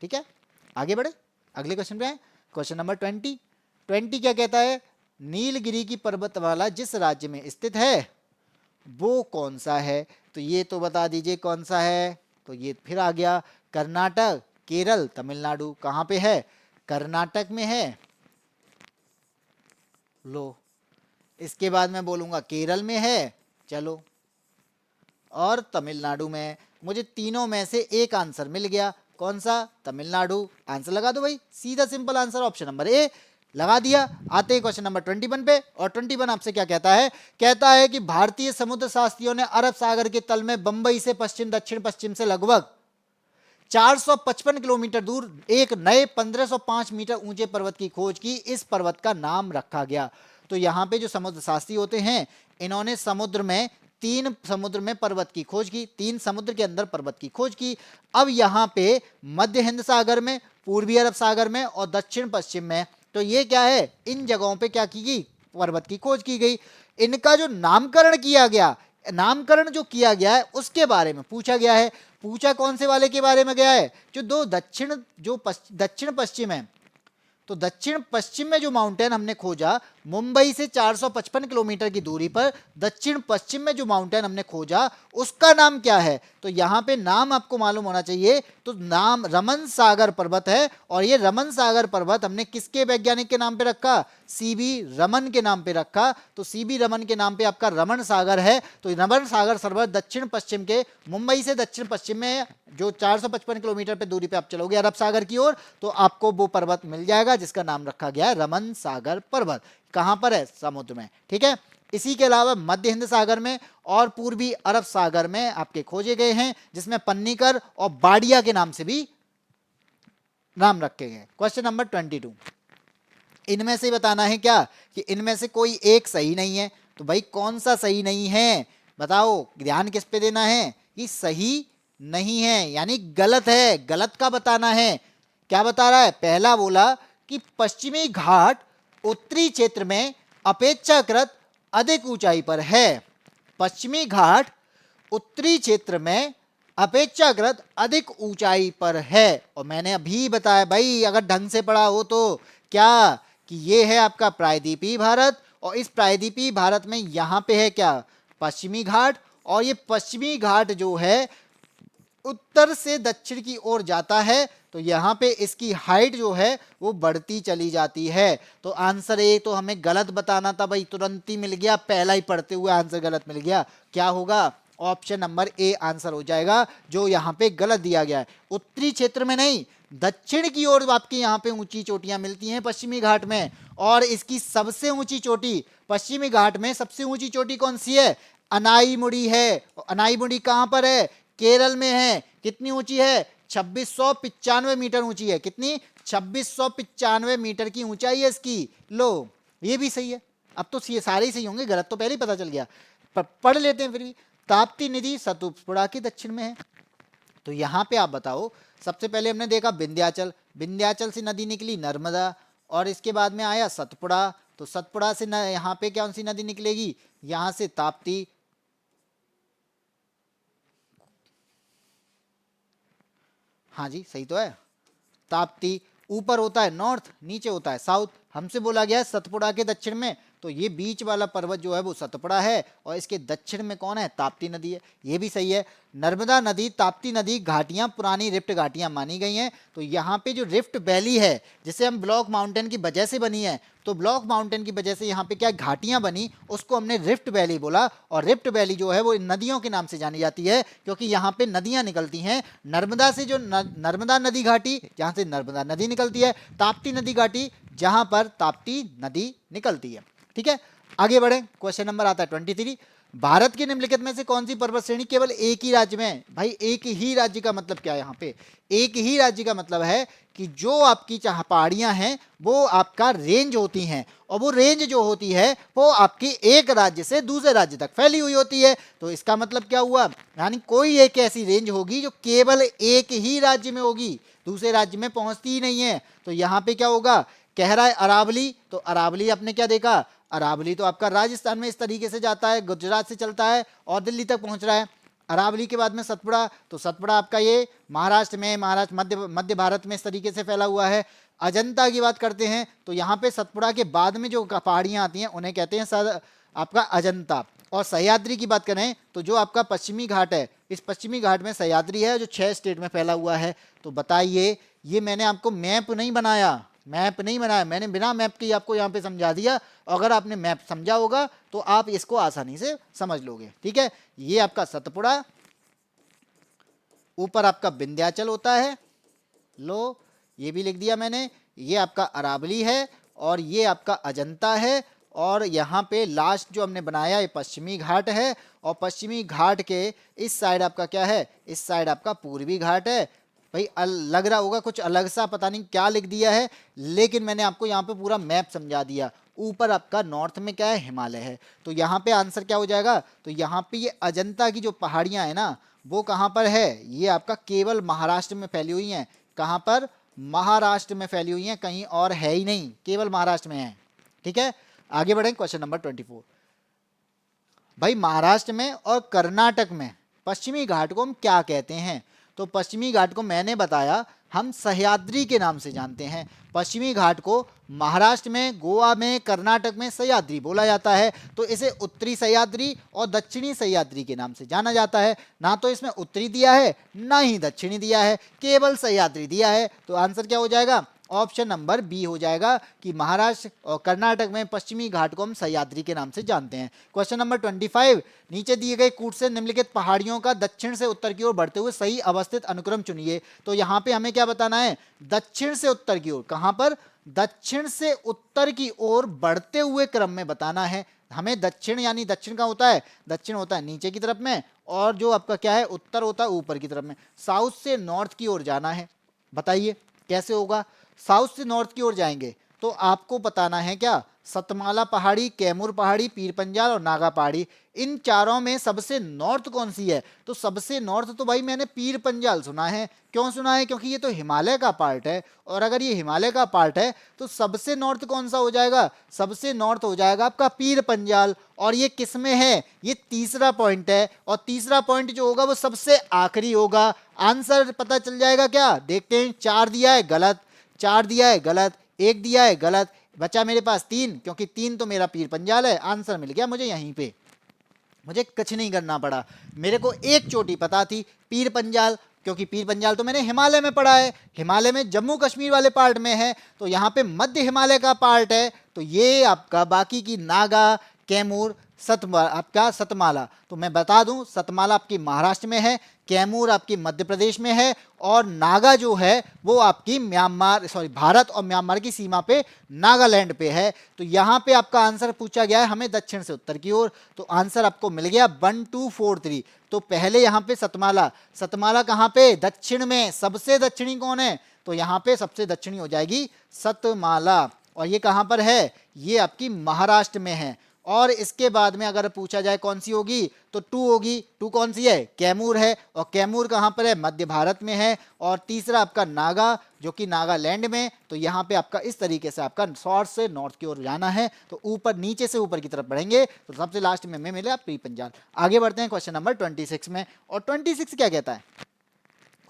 ठीक है, आगे बढ़े, अगले क्वेश्चन पे आए। क्वेश्चन नंबर 20 क्या कहता है, नीलगिरी की पर्वतमाला जिस राज्य में स्थित है वो कौन सा है, तो ये तो बता दीजिए कौन सा है, तो ये फिर आ गया कर्नाटक, केरल, तमिलनाडु। कहां पे है, कर्नाटक में है, लो। इसके बाद मैं बोलूंगा केरल में है, चलो, और तमिलनाडु में। मुझे तीनों में से एक आंसर मिल गया, कौन सा, तमिलनाडु। आंसर लगा दो भाई, सीधा simple answer option number A लगा दिया। आते हैं क्वेश्चन नंबर 21 पे, और 21 आपसे क्या कहता है, कहता है कि भारतीय समुद्र शास्त्रियों ने अरब सागर के तल में बंबई से पश्चिम दक्षिण पश्चिम से लगभग 455 किलोमीटर दूर एक नए 1505 मीटर ऊंचे पर्वत की खोज की, इस पर्वत का नाम रखा गया। तो यहाँ पे जो समुद्र शास्त्री होते हैं, इन्होंने तीन समुद्र में पर्वत की खोज की, 3 समुद्र के अंदर पर्वत की खोज की। अब यहाँ पे मध्य हिंद सागर में, पूर्वी अरब सागर में और दक्षिण पश्चिम में, तो ये क्या है, इन जगहों पे क्या की गई, पर्वत की खोज की गई। इनका जो नामकरण किया गया, नामकरण जो किया गया है उसके बारे में पूछा गया है। पूछा कौन से वाले के बारे में गया है, जो दो दक्षिण पश्चिम है, तो दक्षिण पश्चिम में जो माउंटेन हमने खोजा, मुंबई से 455 किलोमीटर की दूरी पर दक्षिण पश्चिम में जो माउंटेन हमने खोजा उसका नाम क्या है, तो यहाँ पे नाम आपको मालूम होना चाहिए। तो नाम रमन सागर पर्वत है, और ये रमन सागर पर्वत हमने किसके वैज्ञानिक के नाम पे रखा, सीबी रमन के नाम पे रखा। तो सीबी रमन के नाम पे आपका रमन सागर है। तो रमन सागर सरोवर दक्षिण पश्चिम के, मुंबई से दक्षिण पश्चिम में जो 455 किलोमीटर पे दूरी पे आप चलोगे अरब सागर की ओर, तो आपको वो पर्वत मिल जाएगा जिसका नाम रखा गया है रमन सागर पर्वत। कहां पर है, समुद्र में। ठीक है, इसी के अलावा मध्य हिंद सागर में और पूर्वी अरब सागर में आपके खोजे गए हैं, जिसमें पन्नीकर और बाडिया के नाम से भी नाम रखे गए। क्वेश्चन नंबर 22, इनमें से बताना है क्या, कि इनमें से कोई एक सही नहीं है। तो भाई कौन सा सही नहीं है, बताओ, ध्यान किस पे देना है, कि सही नहीं है यानी गलत है, गलत का बताना है। क्या बता रहा है, पहला बोला कि पश्चिमी घाट उत्तरी क्षेत्र में अपेक्षाकृत अधिक ऊंचाई पर है। पश्चिमी घाट उत्तरी क्षेत्र में अपेक्षाकृत अधिक ऊंचाई पर है। और मैंने अभी बताया भाई, अगर ढंग से पढ़ा हो तो, क्या कि ये है आपका प्रायद्वीपीय भारत, और इस प्रायद्वीपीय भारत में यहाँ पे है क्या, पश्चिमी घाट। और ये पश्चिमी घाट जो है उत्तर से दक्षिण की ओर जाता है, तो यहाँ पे इसकी हाइट जो है वो बढ़ती चली जाती है। तो आंसर ए तो हमें गलत बताना था भाई, तुरंत ही मिल गया, पहला ही पढ़ते हुए आंसर गलत मिल गया। क्या होगा, ऑप्शन नंबर ए आंसर हो जाएगा, जो यहाँ पे गलत दिया गया है। उत्तरी क्षेत्र में नहीं, दक्षिण की ओर आपके यहाँ पे ऊंची चोटियां मिलती हैं पश्चिमी घाट में, और इसकी सबसे ऊंची चोटी पश्चिमी घाट में, सबसे ऊंची चोटी कौन सी है, अनाईमुड़ी है। अनाईमुड़ी कहां पर है, केरल में है। कितनी ऊंची है, 2695 मीटर ऊंची है। कितनी, 2695 मीटर की ऊंचाई है इसकी। लो, ये भी सही है। अब तो ये सारे ही सही होंगे, गलत तो पहले ही पता चल गया, पर पढ़ लेते हैं फिर भी। ताप्ती नदी सतपुड़ा के दक्षिण में है। तो यहाँ पे आप बताओ, सबसे पहले हमने देखा विंध्याचल, विंध्याचल से नदी निकली नर्मदा, और इसके बाद में आया सतपुड़ा। तो सतपुड़ा से यहाँ पे कौन सी नदी निकलेगी, यहाँ से ताप्ती। हाँ जी सही तो है, ताप्ती ऊपर होता है नॉर्थ, नीचे होता है साउथ। हमसे बोला गया है सतपुड़ा के दक्षिण में, तो ये बीच वाला पर्वत जो है वो सतपुड़ा है, और इसके दक्षिण में कौन है, ताप्ती नदी है। ये भी सही है। नर्मदा नदी, ताप्ती नदी घाटियां पुरानी रिफ्ट घाटियां मानी गई हैं। तो यहाँ पे जो रिफ्ट वैली है, जिसे हम ब्लॉक माउंटेन की वजह से बनी है, तो ब्लॉक माउंटेन की वजह से यहाँ पे क्या घाटियां बनी, उसको हमने रिफ्ट वैली बोला। और रिफ्ट वैली जो है वो नदियों के नाम से जानी जाती है, क्योंकि यहाँ पे नदियां निकलती हैं। नर्मदा से जो नर्मदा नदी घाटी, जहाँ से नर्मदा नदी निकलती है, ताप्ती नदी घाटी, जहां पर ताप्ती नदी निकलती है। ठीक है, आगे बढ़े। क्वेश्चन नंबर आता है 23। भारत के निम्नलिखित में से कौन सी पर्वत श्रेणी केवल एक ही राज्य में है? भाई एक ही राज्य का मतलब क्या है यहाँ पे? एक ही राज्य का मतलब है कि जो आपकी पहाड़ियां हैं वो आपका रेंज होती हैं, और वो रेंज जो होती है वो आपकी एक राज्य से दूसरे राज्य तक फैली हुई होती है। तो इसका मतलब क्या हुआ, यानी कोई एक ऐसी रेंज होगी जो केवल एक ही राज्य में होगी, दूसरे राज्य में पहुंचती ही नहीं है। तो यहाँ पे क्या होगा, कह रहा है अरावली, तो अरावली आपने क्या देखा, अरावली तो आपका राजस्थान में इस तरीके से जाता है, गुजरात से चलता है और दिल्ली तक पहुंच रहा है। अरावली के बाद में सतपुड़ा, तो सतपुड़ा आपका ये महाराष्ट्र में, महाराष्ट्र मध्य भारत में इस तरीके से फैला हुआ है। अजंता की बात करते हैं तो यहाँ पे सतपुड़ा के बाद में जो पहाड़ियाँ आती हैं उन्हें कहते हैं आपका अजंता। और सह्याद्री की बात करें तो जो आपका पश्चिमी घाट है, इस पश्चिमी घाट में सह्याद्री है जो 6 स्टेट में फैला हुआ है। तो बताइए, ये मैंने आपको मैप नहीं बनाया, मैंने बिना मैप के आपको यहाँ पे समझा दिया। अगर आपने मैप समझा होगा तो आप इसको आसानी से समझ लोगे। ठीक है, ये आपका सतपुड़ा, ऊपर आपका विंध्याचल होता है, लो ये भी लिख दिया मैंने, ये आपका अरावली है और ये आपका अजंता है। और यहाँ पे लास्ट जो हमने बनाया ये पश्चिमी घाट है, और पश्चिमी घाट के इस साइड आपका क्या है, इस साइड आपका पूर्वी घाट है। भाई लग रहा होगा कुछ अलग सा, पता नहीं क्या लिख दिया है, लेकिन मैंने आपको यहाँ पे पूरा मैप समझा दिया। ऊपर आपका नॉर्थ में क्या है, हिमालय है। तो यहाँ पे आंसर क्या हो जाएगा, तो यहाँ पे ये अजंता की जो पहाड़ियाँ हैं ना वो कहाँ पर है, ये आपका केवल महाराष्ट्र में फैली हुई हैं। कहाँ पर, महाराष्ट्र में फैली हुई हैं, कहीं और है ही नहीं, केवल महाराष्ट्र में है। ठीक है, आगे बढ़ें, क्वेश्चन नंबर 24। भाई महाराष्ट्र में और कर्नाटक में पश्चिमी घाट को हम क्या कहते हैं? तो पश्चिमी घाट को मैंने बताया हम सह्याद्री के नाम से जानते हैं। पश्चिमी घाट को महाराष्ट्र में, गोवा में, कर्नाटक में सह्याद्री बोला जाता है। तो इसे उत्तरी सह्याद्री और दक्षिणी सह्याद्री के नाम से जाना जाता है। ना तो इसमें उत्तरी दिया है ना ही दक्षिणी दिया है, केवल सह्याद्री दिया है। तो आंसर क्या हो जाएगा, ऑप्शन नंबर बी हो जाएगा कि महाराष्ट्र और कर्नाटक में पश्चिमी घाट को हम सह्याद्री के नाम से जानते हैं। क्वेश्चन नंबर 25, नीचे दिए गए कूट से निम्नलिखित पहाड़ियों का दक्षिण से उत्तर की ओर बढ़ते हुए सही अवस्थित अनुक्रम चुनिए। तो यहाँ पे हमें क्या बताना है, दक्षिण से उत्तर की ओर, कहाँ पर, दक्षिण से उत्तर की ओर बढ़ते हुए क्रम में बताना है हमें। दक्षिण यानी दक्षिण का होता है, दक्षिण होता है नीचे की तरफ में, और जो आपका क्या है उत्तर होता है ऊपर की तरफ में। साउथ से नॉर्थ की ओर जाना है। बताइए कैसे होगा, साउथ से नॉर्थ की ओर जाएंगे तो आपको बताना है क्या, सतमाला पहाड़ी, कैमूर पहाड़ी, पीर पंजाल और नागा पहाड़ी, इन चारों में सबसे नॉर्थ कौन सी है? तो सबसे नॉर्थ तो भाई मैंने पीर पंजाल सुना है। क्यों सुना है? क्योंकि ये तो हिमालय का पार्ट है, और अगर ये हिमालय का पार्ट है तो सबसे नॉर्थ कौन सा हो जाएगा, सबसे नॉर्थ हो जाएगा आपका पीर पंजाल। और ये किस में है, ये तीसरा पॉइंट है, और तीसरा पॉइंट जो होगा वो सबसे आखिरी होगा। आंसर पता चल जाएगा क्या, देखते हैं। 4 दिया है गलत, 4 दिया है गलत, 1 दिया है गलत, बचा मेरे पास 3, क्योंकि 3 तो मेरा पीर पंजाल है। आंसर मिल गया मुझे यहीं पे, मुझे कुछ नहीं करना पड़ा। मेरे को एक चोटी पता थी पीर पंजाल, क्योंकि पीर पंजाल तो मैंने हिमालय में पढ़ा है, हिमालय में जम्मू कश्मीर वाले पार्ट में है, तो यहाँ पे मध्य हिमालय का पार्ट है। तो ये आपका बाकी की नागा, कैमूर, आपका सतमाला, तो मैं बता दूं सतमाला आपकी महाराष्ट्र में है, कैमूर आपकी मध्य प्रदेश में है, और नागा जो है वो आपकी भारत और म्यांमार की सीमा पे नागालैंड पे है। तो यहाँ पे आपका आंसर पूछा गया है हमें दक्षिण से उत्तर की ओर, तो आंसर आपको मिल गया 1 2 4 3। तो पहले यहाँ पे सतमाला, सतमाला कहाँ पे, दक्षिण में, सबसे दक्षिणी कौन है, तो यहाँ पे सबसे दक्षिणी हो जाएगी सतमाला। और ये कहाँ पर है, ये आपकी महाराष्ट्र में है। और इसके बाद में अगर पूछा जाए कौन सी होगी, तो 2 होगी। 2 कौन सी है, कैमूर है, और कैमूर कहाँ पर है, मध्य भारत में है। और तीसरा आपका नागा, जो कि नागालैंड में। तो यहाँ पे आपका इस तरीके से आपका साउथ से नॉर्थ की ओर जाना है, तो ऊपर, नीचे से ऊपर की तरफ बढ़ेंगे तो सबसे लास्ट में मिलेगा पीर पंजाल। आगे बढ़ते हैं क्वेश्चन नंबर 26 में। और 26 क्या कहता है,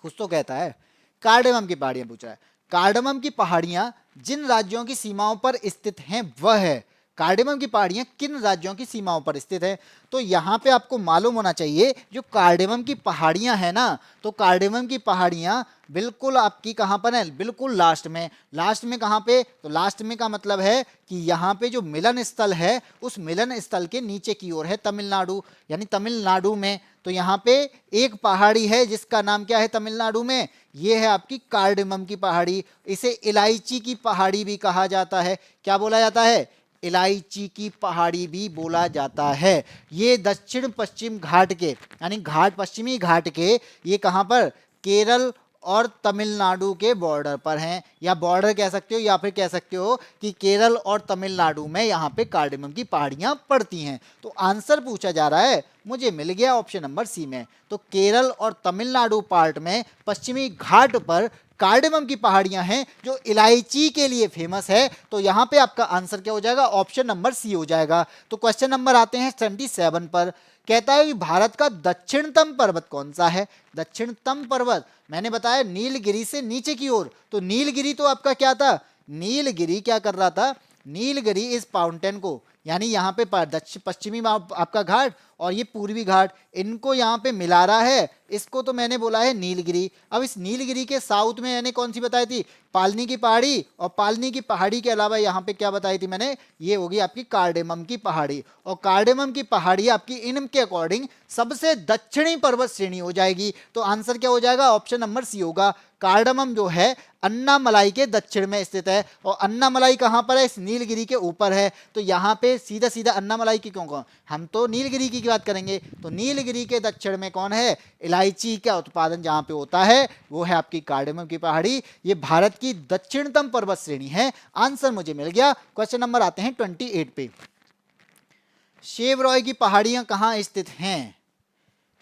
कुछ तो कहता है, कार्डेमम की पहाड़ियां पूछ रहा है। कार्डेमम की पहाड़ियां जिन राज्यों की सीमाओं पर स्थित हैं वह है, कार्डेमम की पहाड़ियां किन राज्यों की सीमाओं पर स्थित है? तो यहाँ पे आपको मालूम होना चाहिए जो कार्डेमम की पहाड़ियां हैं ना, तो कार्डेमम की पहाड़ियां बिल्कुल आपकी कहाँ पर है, बिल्कुल लास्ट में। लास्ट में कहाँ पे, तो लास्ट में का मतलब है कि यहाँ पे जो मिलन स्थल है उस मिलन स्थल के नीचे की ओर है तमिलनाडु, यानी तमिलनाडु में। तो यहाँ पे एक पहाड़ी है जिसका नाम क्या है तमिलनाडु में, ये है आपकी कार्डेमम की पहाड़ी। इसे इलायची की पहाड़ी भी कहा जाता है। क्या बोला जाता है, इलायची की पहाड़ी भी बोला जाता है। ये दक्षिण पश्चिम घाट के यानी पश्चिमी घाट के ये कहाँ पर, केरल और तमिलनाडु के बॉर्डर पर हैं, या बॉर्डर कह सकते हो या फिर कह सकते हो कि केरल और तमिलनाडु में यहाँ पे कार्डेमम की पहाड़ियाँ पड़ती हैं। तो आंसर पूछा जा रहा है, मुझे मिल गया ऑप्शन नंबर सी में। तो केरल और तमिलनाडु पार्ट में पश्चिमी घाट पर कार्डेमम की पहाड़ियां हैं जो इलायची के लिए फेमस है। तो यहां पे आपका आंसर क्या हो जाएगा, ऑप्शन नंबर सी हो जाएगा। तो क्वेश्चन नंबर आते हैं 77 पर। कहता है कि भारत का दक्षिणतम पर्वत कौन सा है। दक्षिणतम पर्वत मैंने बताया नीलगिरी से नीचे की ओर। तो नीलगिरी तो आपका क्या था, नीलगिरी क्या कर रहा था, नीलगिरी इस माउंटेन को यानी यहाँ पे पश्चिमी आपका घाट और ये पूर्वी घाट, इनको यहाँ पे मिला रहा है, इसको तो मैंने बोला है नीलगिरी। अब इस नीलगिरी के साउथ में मैंने कौन सी बताई थी, पालनी की पहाड़ी, और पालनी की पहाड़ी के अलावा यहाँ पे क्या बताई थी मैंने, ये होगी आपकी कार्डेमम की पहाड़ी। और कार्डेमम की पहाड़ी आपकी इनके अकॉर्डिंग सबसे दक्षिणी पर्वत श्रेणी हो जाएगी। तो आंसर क्या हो जाएगा, ऑप्शन नंबर सी होगा। कार्डमम जो है अन्नामलाई के दक्षिण में स्थित है, और अन्नामलाई कहां पर है, इस नीलगिरी के ऊपर है। तो यहां पे सीधा सीधा अन्नामलाई की क्यों, हम तो नीलगिरी की बात करेंगे। तो नीलगिरी के दक्षिण में कौन है, इलायची का उत्पादन जहां पे होता है वो है आपकी कार्डेमम की पहाड़ी। ये भारत की दक्षिणतम पर्वत श्रेणी है। आंसर मुझे मिल गया। क्वेश्चन नंबर आते हैं 28 पे। शेवरॉय की पहाड़ियां कहां स्थित हैं,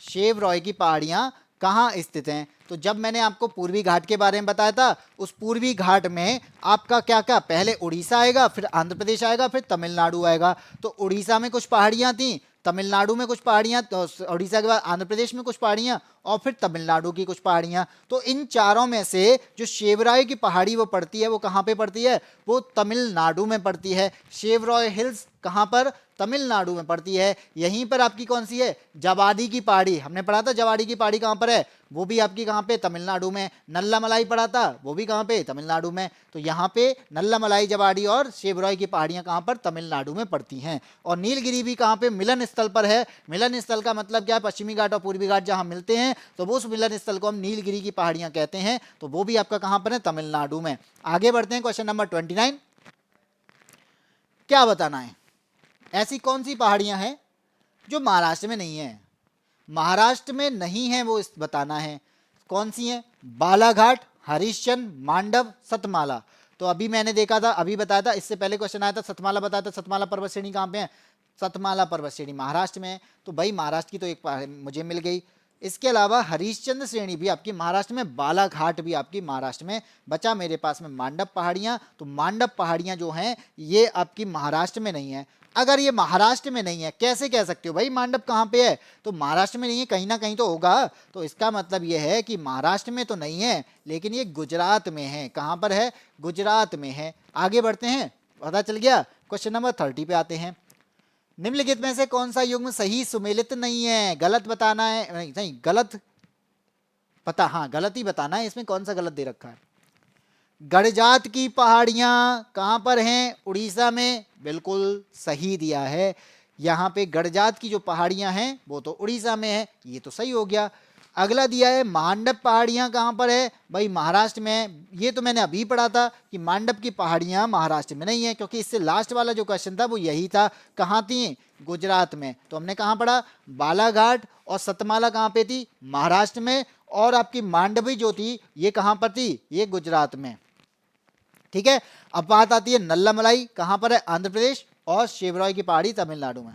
शेवरॉय की पहाड़ियां कहां स्थित हैं। तो जब मैंने आपको पूर्वी घाट के बारे में बताया था, उस पूर्वी घाट में आपका क्या क्या, पहले उड़ीसा आएगा, फिर आंध्र प्रदेश आएगा, फिर तमिलनाडु आएगा। तो उड़ीसा में कुछ पहाड़ियां थी, तमिलनाडु में कुछ पहाड़ियां, तो उड़ीसा के बाद आंध्र प्रदेश में कुछ पहाड़ियां, और फिर तमिलनाडु की कुछ पहाड़ियां। तो इन चारों में से जो शेवरॉय की पहाड़ी वो पड़ती है, वो कहाँ पे पड़ती है, वो तमिलनाडु में पड़ती है। शेवरॉय हिल्स कहाँ पर, तमिलनाडु में पड़ती है। यहीं पर आपकी कौन सी है, जवाड़ी की पहाड़ी, हमने पढ़ा था जवाड़ी की पहाड़ी कहाँ पर है, वो भी आपकी कहाँ पे, तमिलनाडु में। नल्लामलाई पढ़ा था, वो भी कहाँ पे, तमिलनाडु में। तो यहाँ पे नल्लामलाई, जवाड़ी और शेवरॉय की पहाड़ियाँ कहाँ पर, तमिलनाडु में पड़ती हैं। और नीलगिरी भी कहाँ पे, मिलन स्थल पर है। मिलन स्थल का मतलब क्या है, पश्चिमी घाट और पूर्वी घाट जहाँ मिलते हैं, तो वो उस मिलन स्थल को हम नीलगिरी की पहाड़ियाँ कहते हैं। तो वो भी आपका कहाँ पर है, तमिलनाडु में। आगे बढ़ते हैं, क्वेश्चन नंबर 29। क्या बताना है, ऐसी कौन सी पहाड़ियां हैं जो महाराष्ट्र में नहीं है, महाराष्ट्र में नहीं है वो बताना है। कौन सी हैं, बालाघाट, हरिश्चंद्र, मांडव, सतमाला। तो अभी मैंने देखा था, अभी बताया था, इससे पहले क्वेश्चन आया था, सतमाला बताया था। सतमाला पर्वत श्रेणी कहाँ पे है, सतमाला पर्वत श्रेणी महाराष्ट्र में है। तो भाई महाराष्ट्र की तो एक मुझे मिल गई। इसके अलावा हरिश्चंद्र श्रेणी भी आपकी महाराष्ट्र में, बालाघाट भी आपकी महाराष्ट्र में। बचा मेरे पास में मांडव पहाड़ियाँ। तो मांडव पहाड़ियाँ जो हैं ये आपकी महाराष्ट्र में नहीं है। अगर ये महाराष्ट्र में नहीं है, कैसे कह सकते हो भाई मांडव कहाँ पे है, तो महाराष्ट्र में नहीं है, कहीं ना कहीं तो होगा। तो इसका मतलब ये है कि महाराष्ट्र में तो नहीं है, लेकिन ये गुजरात में है। कहाँ पर है, गुजरात में है। आगे बढ़ते हैं, पता चल गया। क्वेश्चन नंबर 30 पे आते हैं। निम्नलिखित में से कौन सा युग्म सही सुमेलित नहीं है, गलत बताना है, नहीं गलत पता, हाँ गलत ही बताना है। इसमें कौन सा गलत दे रखा है, गड़जात की पहाड़ियां कहां पर हैं, उड़ीसा में, बिल्कुल सही दिया है। यहाँ पे गड़जात की जो पहाड़ियां हैं वो तो उड़ीसा में है, ये तो सही हो गया। अगला दिया है मांडव पहाड़ियां कहां पर है, भाई महाराष्ट्र में। ये तो मैंने अभी पढ़ा था कि मांडव की पहाड़ियां महाराष्ट्र में नहीं है, क्योंकि इससे लास्ट वाला जो क्वेश्चन था वो यही था, कहाँ थी, गुजरात में। तो हमने कहाँ पढ़ा, बालाघाट और सतमाला कहाँ पे थी, महाराष्ट्र में, और आपकी मांडवी जो थी ये कहाँ पर थी, ये गुजरात में। ठीक है, अब बात आती है नल्लामलाई कहां पर है, आंध्र प्रदेश, और शेवरॉय की पहाड़ी तमिलनाडु में।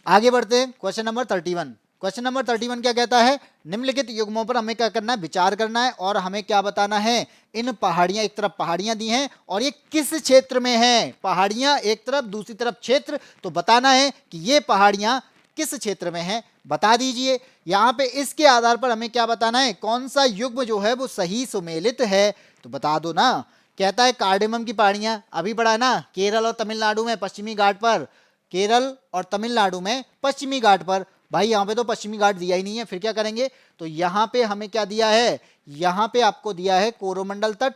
आगे बढ़ते हैं, क्वेश्चन नंबर 31। क्वेश्चन नंबर 31 क्या कहता है, निम्नलिखित युग्मों पर हमें क्या करना है, विचार करना है, और हमें क्या बताना है, इन पहाड़ियां, एक तरफ पहाड़ियां दी हैं और ये किस क्षेत्र में है, पहाड़ियां एक तरफ, दूसरी तरफ क्षेत्र। तो बताना है कि ये पहाड़ियां किस क्षेत्र में है, बता दीजिए। यहाँ पे इसके आधार पर हमें क्या बताना है, कौन सा युग्म जो है वो सही सुमेलित है, तो बता दो ना। कहता है कार्डेमम की पहाड़ियां, अभी पढ़ा ना, केरल और तमिलनाडु में पश्चिमी घाट पर, केरल और तमिलनाडु में पश्चिमी घाट पर। भाई यहाँ पे तो पश्चिमी घाट दिया ही नहीं है, फिर क्या करेंगे। तो यहाँ पे हमें क्या दिया है, यहाँ पे आपको दिया है कोरोमंडल तट,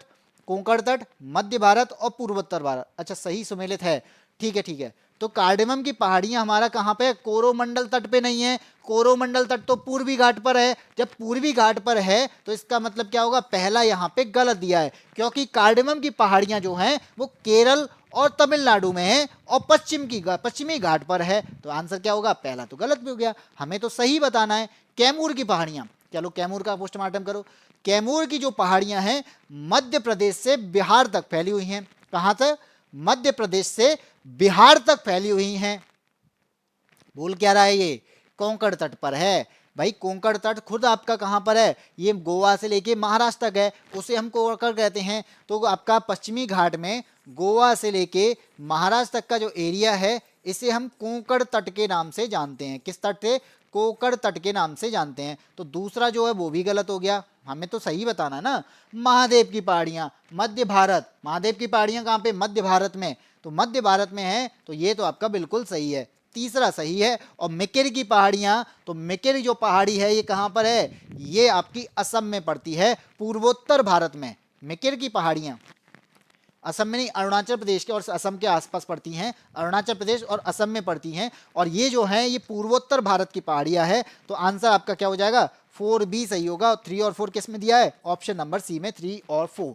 कोंकण तट, मध्य भारत और पूर्वोत्तर भारत। अच्छा सही सुमेलित है, ठीक है ठीक है। तो कार्डेमम की पहाड़ियां हमारा कहाँ पे है? कोरोमंडल तट पे नहीं है। कोरोमंडल तट तो पूर्वी घाट पर है। जब पूर्वी घाट पर है तो इसका मतलब क्या होगा? पहला यहाँ पे गलत दिया है, क्योंकि कार्डेमम की पहाड़ियां जो हैं वो केरल और तमिलनाडु में है और पश्चिमी घाट पर है। तो आंसर क्या होगा? पहला तो गलत भी हो गया, हमें तो सही बताना है। कैमूर की पहाड़ियां, चलो कैमूर का पोस्टमार्टम करो। कैमूर की जो पहाड़ियां हैं मध्य प्रदेश से बिहार तक फैली हुई हैं। कहां तक? मध्य प्रदेश से बिहार तक फैली हुई हैं। बोल क्या रहा है ये? कोंकण तट पर है। भाई कोंकण तट खुद आपका कहां पर है? ये गोवा से लेके महाराष्ट्र तक है, उसे हम कोंकण कहते हैं। तो आपका पश्चिमी घाट में गोवा से लेके महाराष्ट्र तक का जो एरिया है इसे हम कोंकण तट के नाम से जानते हैं। किस तट से? कोंकण तट के नाम से जानते हैं। तो दूसरा जो है वो भी गलत हो गया, हमें तो सही बताना है ना। महादेव की पहाड़ियां, मध्य भारत, महादेव की पहाड़ियां कहां पे? मध्य भारत में। तो मध्य भारत में है, तो ये तो आपका बिल्कुल सही है, तीसरा सही है। और मिकिर की पहाड़ियां, तो मिकिर जो पहाड़ी है ये कहां पर है? ये आपकी असम में पड़ती है, पूर्वोत्तर भारत में। मिकिर की पहाड़ियां असम में नहीं, अरुणाचल प्रदेश के और असम के आसपास पड़ती हैं, अरुणाचल प्रदेश और असम में पड़ती हैं। और ये जो है ये पूर्वोत्तर भारत की पहाड़ियां है। तो आंसर आपका क्या हो जाएगा? 4B सही होगा। 3 और 4 किस में दिया है? ऑप्शन नंबर सी में 3 और 4।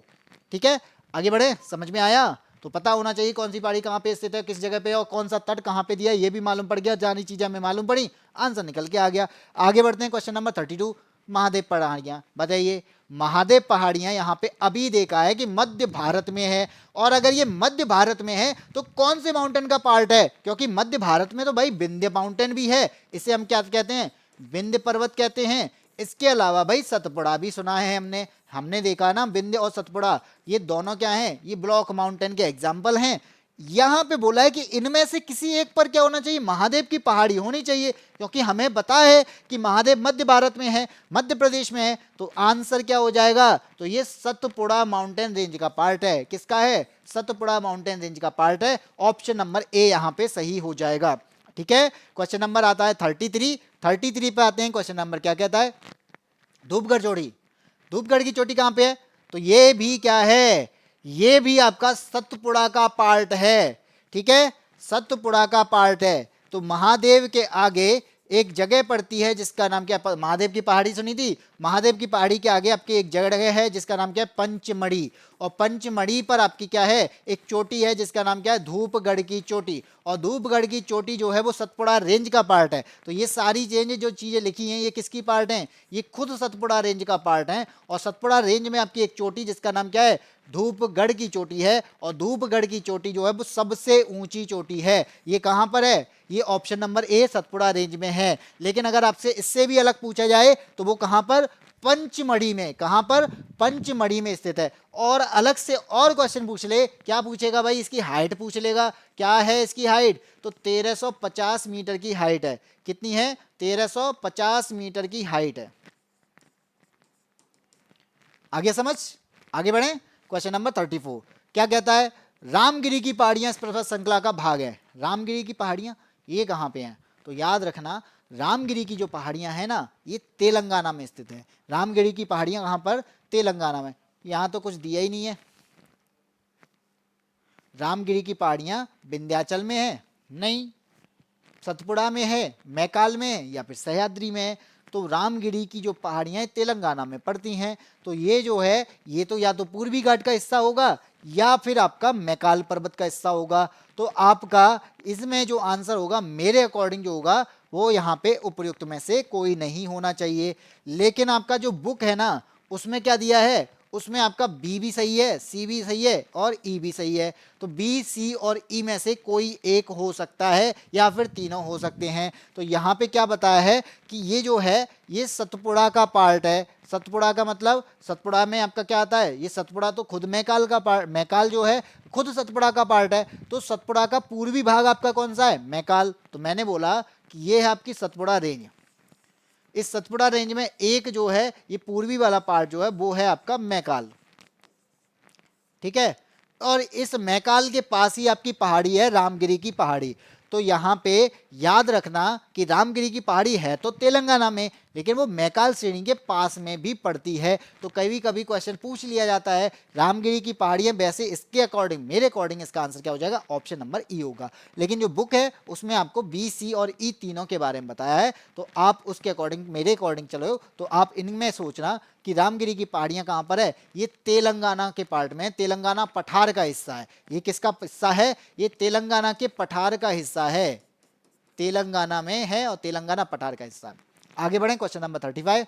ठीक है, आगे बढ़े। समझ में आया? तो पता होना चाहिए कौन सी पहाड़ी कहाँ पे स्थित है, किस जगह पे, और कौन सा तट कहाँ पे दिया है, ये भी मालूम पड़ गया। जानी चीजें हमें मालूम पड़ी, आंसर निकल के आ गया। आगे बढ़ते हैं, क्वेश्चन नंबर 32। महादेव पहाड़ियां, बताइए। महादेव पहाड़ियां यहाँ पे अभी देखा है कि मध्य भारत में है, और अगर ये मध्य भारत में है तो कौन से माउंटेन का पार्ट है? क्योंकि मध्य भारत में तो भाई विंध्य माउंटेन भी है, इसे हम क्या कहते हैं? विंध्य पर्वत कहते हैं। इसके अलावा भाई सतपुड़ा भी सुना है हमने, हमने देखा ना, विंध्य और सतपुड़ा ये दोनों क्या हैं? ये ब्लॉक माउंटेन के एग्जाम्पल हैं। यहां पे बोला है कि इनमें से किसी एक पर क्या होना चाहिए? महादेव की पहाड़ी होनी चाहिए, क्योंकि हमें पता है कि महादेव मध्य भारत में है, मध्य प्रदेश में है। तो आंसर क्या हो जाएगा? तो ये सतपुड़ा माउंटेन रेंज का पार्ट है। किसका है? सतपुड़ा माउंटेन रेंज का पार्ट है। ऑप्शन नंबर ए यहां पे सही हो जाएगा। ठीक है, क्वेश्चन नंबर आता है 33 पे आते हैं। क्वेश्चन नंबर क्या कहता है? धूपगढ़ चोटी, धूपगढ़ की चोटी कहां पे है? तो ये भी क्या है? ये भी आपका सतपुड़ा का पार्ट है। ठीक है, सतपुड़ा का पार्ट है। तो महादेव के आगे एक जगह पड़ती है जिसका नाम क्या? महादेव की पहाड़ी सुनी थी? महादेव की पहाड़ी के आगे आपकी एक जगह है जिसका नाम क्या है? पंचमढ़ी। और पंचमढ़ी पर आपकी क्या है? एक चोटी है जिसका नाम क्या है? धूपगढ़ की चोटी। और धूपगढ़ की चोटी जो है वो सतपुड़ा रेंज का पार्ट है। तो ये सारी चेंज जो चीजें लिखी हैं ये किसकी पार्ट हैं? ये खुद सतपुड़ा रेंज का पार्ट है। और सतपुड़ा रेंज में आपकी एक चोटी जिसका नाम क्या है? धूपगढ़ की चोटी है। और धूपगढ़ की चोटी जो है वो सबसे ऊंची चोटी है। ये कहां पर है? ये option number A Satpura range में है। लेकिन अगर आपसे इससे भी अलग पूछा जाए तो वो कहां पर? पंचमढ़ी में। कहां पर? पंचमढ़ी में स्थित है। और अलग से और क्वेश्चन पूछ ले, क्या पूछेगा भाई? इसकी हाइट पूछ लेगा। क्या है इसकी हाइट? तो 1350 मीटर की हाइट है। कितनी है? 1350 मीटर की हाइट है। आगे समझ, आगे बढ़े। क्वेश्चन नंबर 34 क्या कहता है? रामगिरी की पहाड़ियां इस पर्वत श्रृंखला का भाग है। रामगिरी की पहाड़ियां ये कहां पे हैं? तो याद रखना, रामगिरी की जो पहाड़ियां हैं ना ये तेलंगाना में स्थित है। रामगिरी की पहाड़ियां कहां पर? तेलंगाना में। यहां तो कुछ दिया ही नहीं है। रामगिरी की पहाड़ियां विंध्याचल में है? नहीं। सतपुड़ा में है, मैकाल में है, या फिर सह्याद्री में है? तो रामगिरी की जो पहाड़ियां तेलंगाना में पड़ती हैं। तो ये जो है ये तो या तो पूर्वी घाट का हिस्सा होगा या फिर आपका मैकाल पर्वत का हिस्सा होगा। तो आपका इसमें जो आंसर होगा मेरे अकॉर्डिंग जो होगा वो यहाँ पे उपयुक्त में से कोई नहीं होना चाहिए। लेकिन आपका जो बुक है ना उसमें क्या दिया है? उसमें आपका बी भी सही है, सी भी सही है और ई भी सही है। तो बी, सी और ई में से कोई एक हो सकता है या फिर तीनों हो सकते हैं। तो यहाँ पे क्या बताया है कि ये जो है ये सतपुड़ा का पार्ट है। सतपुड़ा का मतलब सतपुड़ा में आपका क्या आता है? ये सतपुड़ा तो खुद मैकाल का पार्ट, मैकाल जो है खुद सतपुड़ा का पार्ट है। तो सतपुड़ा का पूर्वी भाग आपका कौन सा है? मैकाल। तो मैंने बोला कि ये है आपकी सतपुड़ा रेंज। इस सतपुड़ा रेंज में एक जो है ये पूर्वी वाला पार्ट जो है वो है आपका मैकाल। ठीक है, और इस मैकाल के पास ही आपकी पहाड़ी है रामगिरी की पहाड़ी। तो यहाँ पे याद रखना कि रामगिरी की पहाड़ी है तो तेलंगाना में, लेकिन वो मैकाल श्रेणी के पास में भी पड़ती है। तो कभी कभी क्वेश्चन पूछ लिया जाता है रामगिरी की पहाड़ियां, वैसे इसके अकॉर्डिंग, मेरे अकॉर्डिंग इसका आंसर क्या हो जाएगा, ऑप्शन नंबर ई होगा। लेकिन जो बुक है उसमें आपको बी, सी और ई तीनों के बारे में बताया है, तो आप उसके अकॉर्डिंग, मेरे अकॉर्डिंग चलो तो आप इनमें सोचना कि रामगिरी की पहाड़ियां कहां पर है। ये तेलंगाना के पार्ट में, तेलंगाना पठार का हिस्सा है। ये किसका हिस्सा है, ये तेलंगाना के पठार का हिस्सा है, तेलंगाना में है और तेलंगाना पठार का हिस्सा है। आगे बढ़े, क्वेश्चन नंबर 35,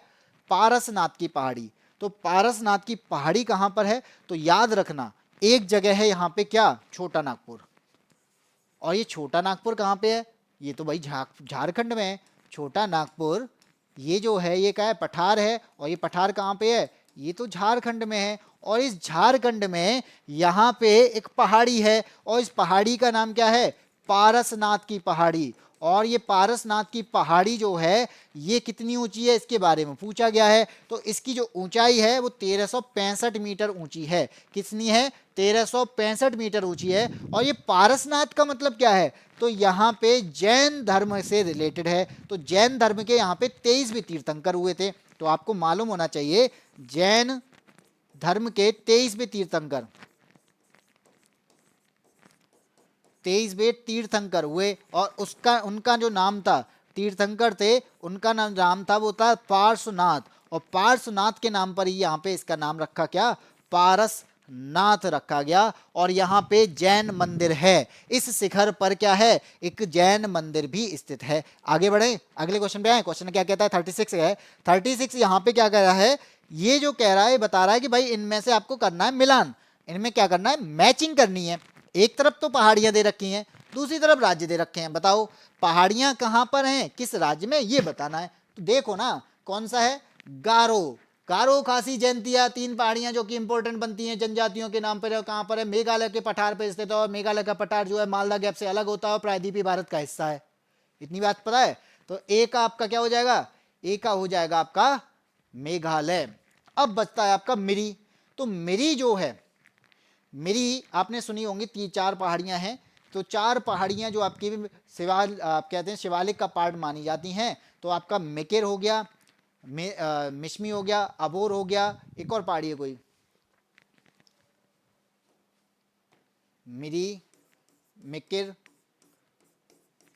पारसनाथ की पहाड़ी। तो पारसनाथ की पहाड़ी कहां पर है, तो याद रखना एक जगह है यहां पे, क्या, छोटा नागपुर। और ये छोटा नागपुर कहां पे है, ये तो भाई झारखंड में है। छोटा नागपुर ये जो है ये क्या है, पठार है, और ये पठार कहां पे है, ये तो झारखंड में है। और इस झारखंड में यहां पे एक पहाड़ी है, और इस पहाड़ी का नाम क्या है, पारसनाथ की पहाड़ी। और ये पारसनाथ की पहाड़ी जो है ये कितनी ऊंची है, इसके बारे में पूछा गया है। तो इसकी जो ऊंचाई है वो 1365 मीटर ऊंची है। कितनी है, 1365 मीटर ऊंची है। और ये पारसनाथ का मतलब क्या है, तो यहाँ पे जैन धर्म से रिलेटेड है। तो जैन धर्म के यहाँ पे 23वें तीर्थंकर हुए थे। तो आपको मालूम होना चाहिए जैन धर्म के 23वें तीर्थंकर, 23वें तीर्थंकर हुए। और उसका, उनका जो नाम था, तीर्थंकर थे, उनका नाम था, वो था पार्श्वनाथ। और पार्श्वनाथ के नाम पर ही यहाँ पे इसका नाम रखा, क्या, पारसनाथ रखा गया। और यहाँ पे जैन मंदिर है, इस शिखर पर क्या है, एक जैन मंदिर भी स्थित है। आगे बढ़े, अगले क्वेश्चन पे आए। क्वेश्चन क्या कहता है, 36 है। 36 यहाँ पे क्या कह रहा है, ये जो कह रहा है बता रहा है कि भाई इनमें से आपको करना है मिलान, इनमें क्या करना है, मैचिंग करनी है। एक तरफ तो पहाड़ियां दे रखी हैं, दूसरी तरफ राज्य दे रखे हैं, बताओ पहाड़ियां कहां पर हैं, किस राज्य में, ये बताना है। तो देखो ना कौन सा है, गारो, गारो खासी जयंतिया, 3 पहाड़ियां जो कि इंपॉर्टेंट बनती हैं जनजातियों के नाम पर है। कहां पर है, मेघालय के पठार पर स्थित है। और मेघालय का पठार जो है मालदा गैप से अलग होता है और प्रायद्वीपीय भारत का हिस्सा है। इतनी बात पता है। तो ए का आपका क्या हो जाएगा, ए का हो जाएगा आपका मेघालय। अब बचता है आपका मिरी। तो मिरी जो है, मिरी आपने सुनी होंगी, 3-4 पहाड़ियां हैं। तो 4 पहाड़ियां जो आपकी आप कहते हैं शिवालिक का पार्ट मानी जाती हैं। तो आपका मेकेर हो गया, मिश्मी हो गया, अबोर हो गया, एक और पहाड़ी है कोई, मिरी, मेकेर,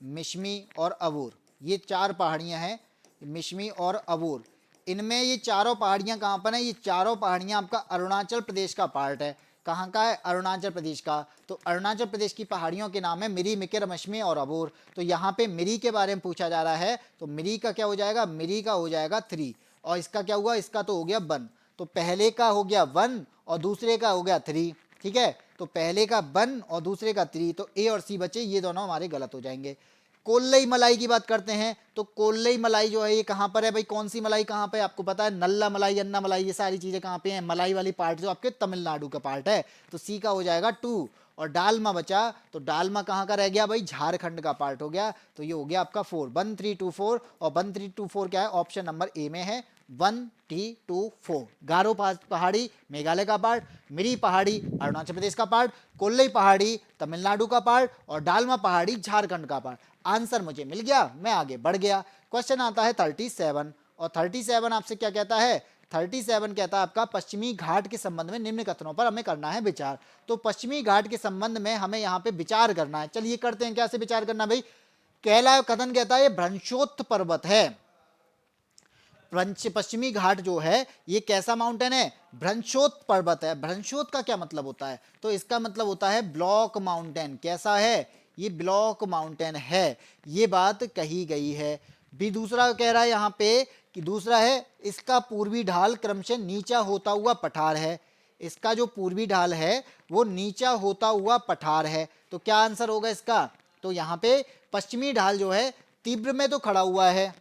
मिश्मी और अबोर, ये 4 पहाड़ियां हैं, मिश्मी और अबोर। इनमें ये चारों पहाड़ियां कहां पर हैं, ये चारों पहाड़ियां आपका अरुणाचल प्रदेश का पार्ट है। कहाँ का है, अरुणाचल प्रदेश का। तो अरुणाचल प्रदेश की पहाड़ियों के नाम है मिरी, मिकिर, मश्मी और अबोर। तो यहाँ पे मिरी के बारे में पूछा जा रहा है। तो मिरी का क्या हो जाएगा, मिरी का हो जाएगा 3, और इसका क्या हुआ, इसका तो हो गया 1। तो पहले का हो गया 1 और दूसरे का हो गया 3, ठीक है। तो पहले का 1 और दूसरे का 3, तो ए और सी बचे, ये दोनों हमारे गलत हो जाएंगे। कोल्लई मलाई की बात करते हैं। तो कोल्लई मलाई जो है ये कहाँ पर है भाई, कौन सी मलाई कहाँ पे, आपको पता है, नल्ला मलाई, अन्ना मलाई, ये सारी चीजें कहाँ पे हैं, मलाई वाली पार्ट जो आपके तमिलनाडु का पार्ट है। तो सी का हो जाएगा 2। और डालमा बचा, तो डालमा कहाँ का रह गया भाई, झारखंड का पार्ट हो गया। तो ये हो गया आपका 4, 1 3 2 4। और 1 3 2 4 क्या है, ऑप्शन नंबर ए में है, 1 3 2 4। गारो पहाड़ी मेघालय का पार्ट, मिरी पहाड़ी अरुणाचल प्रदेश का पार्ट, कोल्लई पहाड़ी तमिलनाडु का पार्ट, और डालमा पहाड़ी झारखंड का पार्ट। आंसर मुझे मिल गया, मैं आगे बढ़ गया। क्वेश्चन आता है 37, और 37 आपसे क्या कहता है, 37 कहता है आपका पश्चिमी घाट के संबंध में निम्न कथनों पर हमें करना है विचार। तो पश्चिमी घाट के संबंध में हमें यहाँ पे विचार करना है। चलिए करते हैं, कैसे विचार करना भाई। पहला कथन कहता है ये भ्रंशोत्थ पर्वत है। पश्चिमी घाट जो है ये कैसा माउंटेन है, भ्रंशोत्थ पर्वत है। भ्रंशोत्थ का क्या मतलब होता है, तो इसका मतलब होता है ब्लॉक माउंटेन। कैसा है, ये ब्लॉक माउंटेन है, ये बात कही गई है। भी दूसरा कह रहा है यहाँ पे कि दूसरा है इसका पूर्वी ढाल क्रमशः नीचा होता हुआ पठार है। इसका जो पूर्वी ढाल है वो नीचा होता हुआ पठार है। तो क्या आंसर होगा इसका, तो यहाँ पे पश्चिमी ढाल जो है तीव्र में तो खड़ा हुआ है,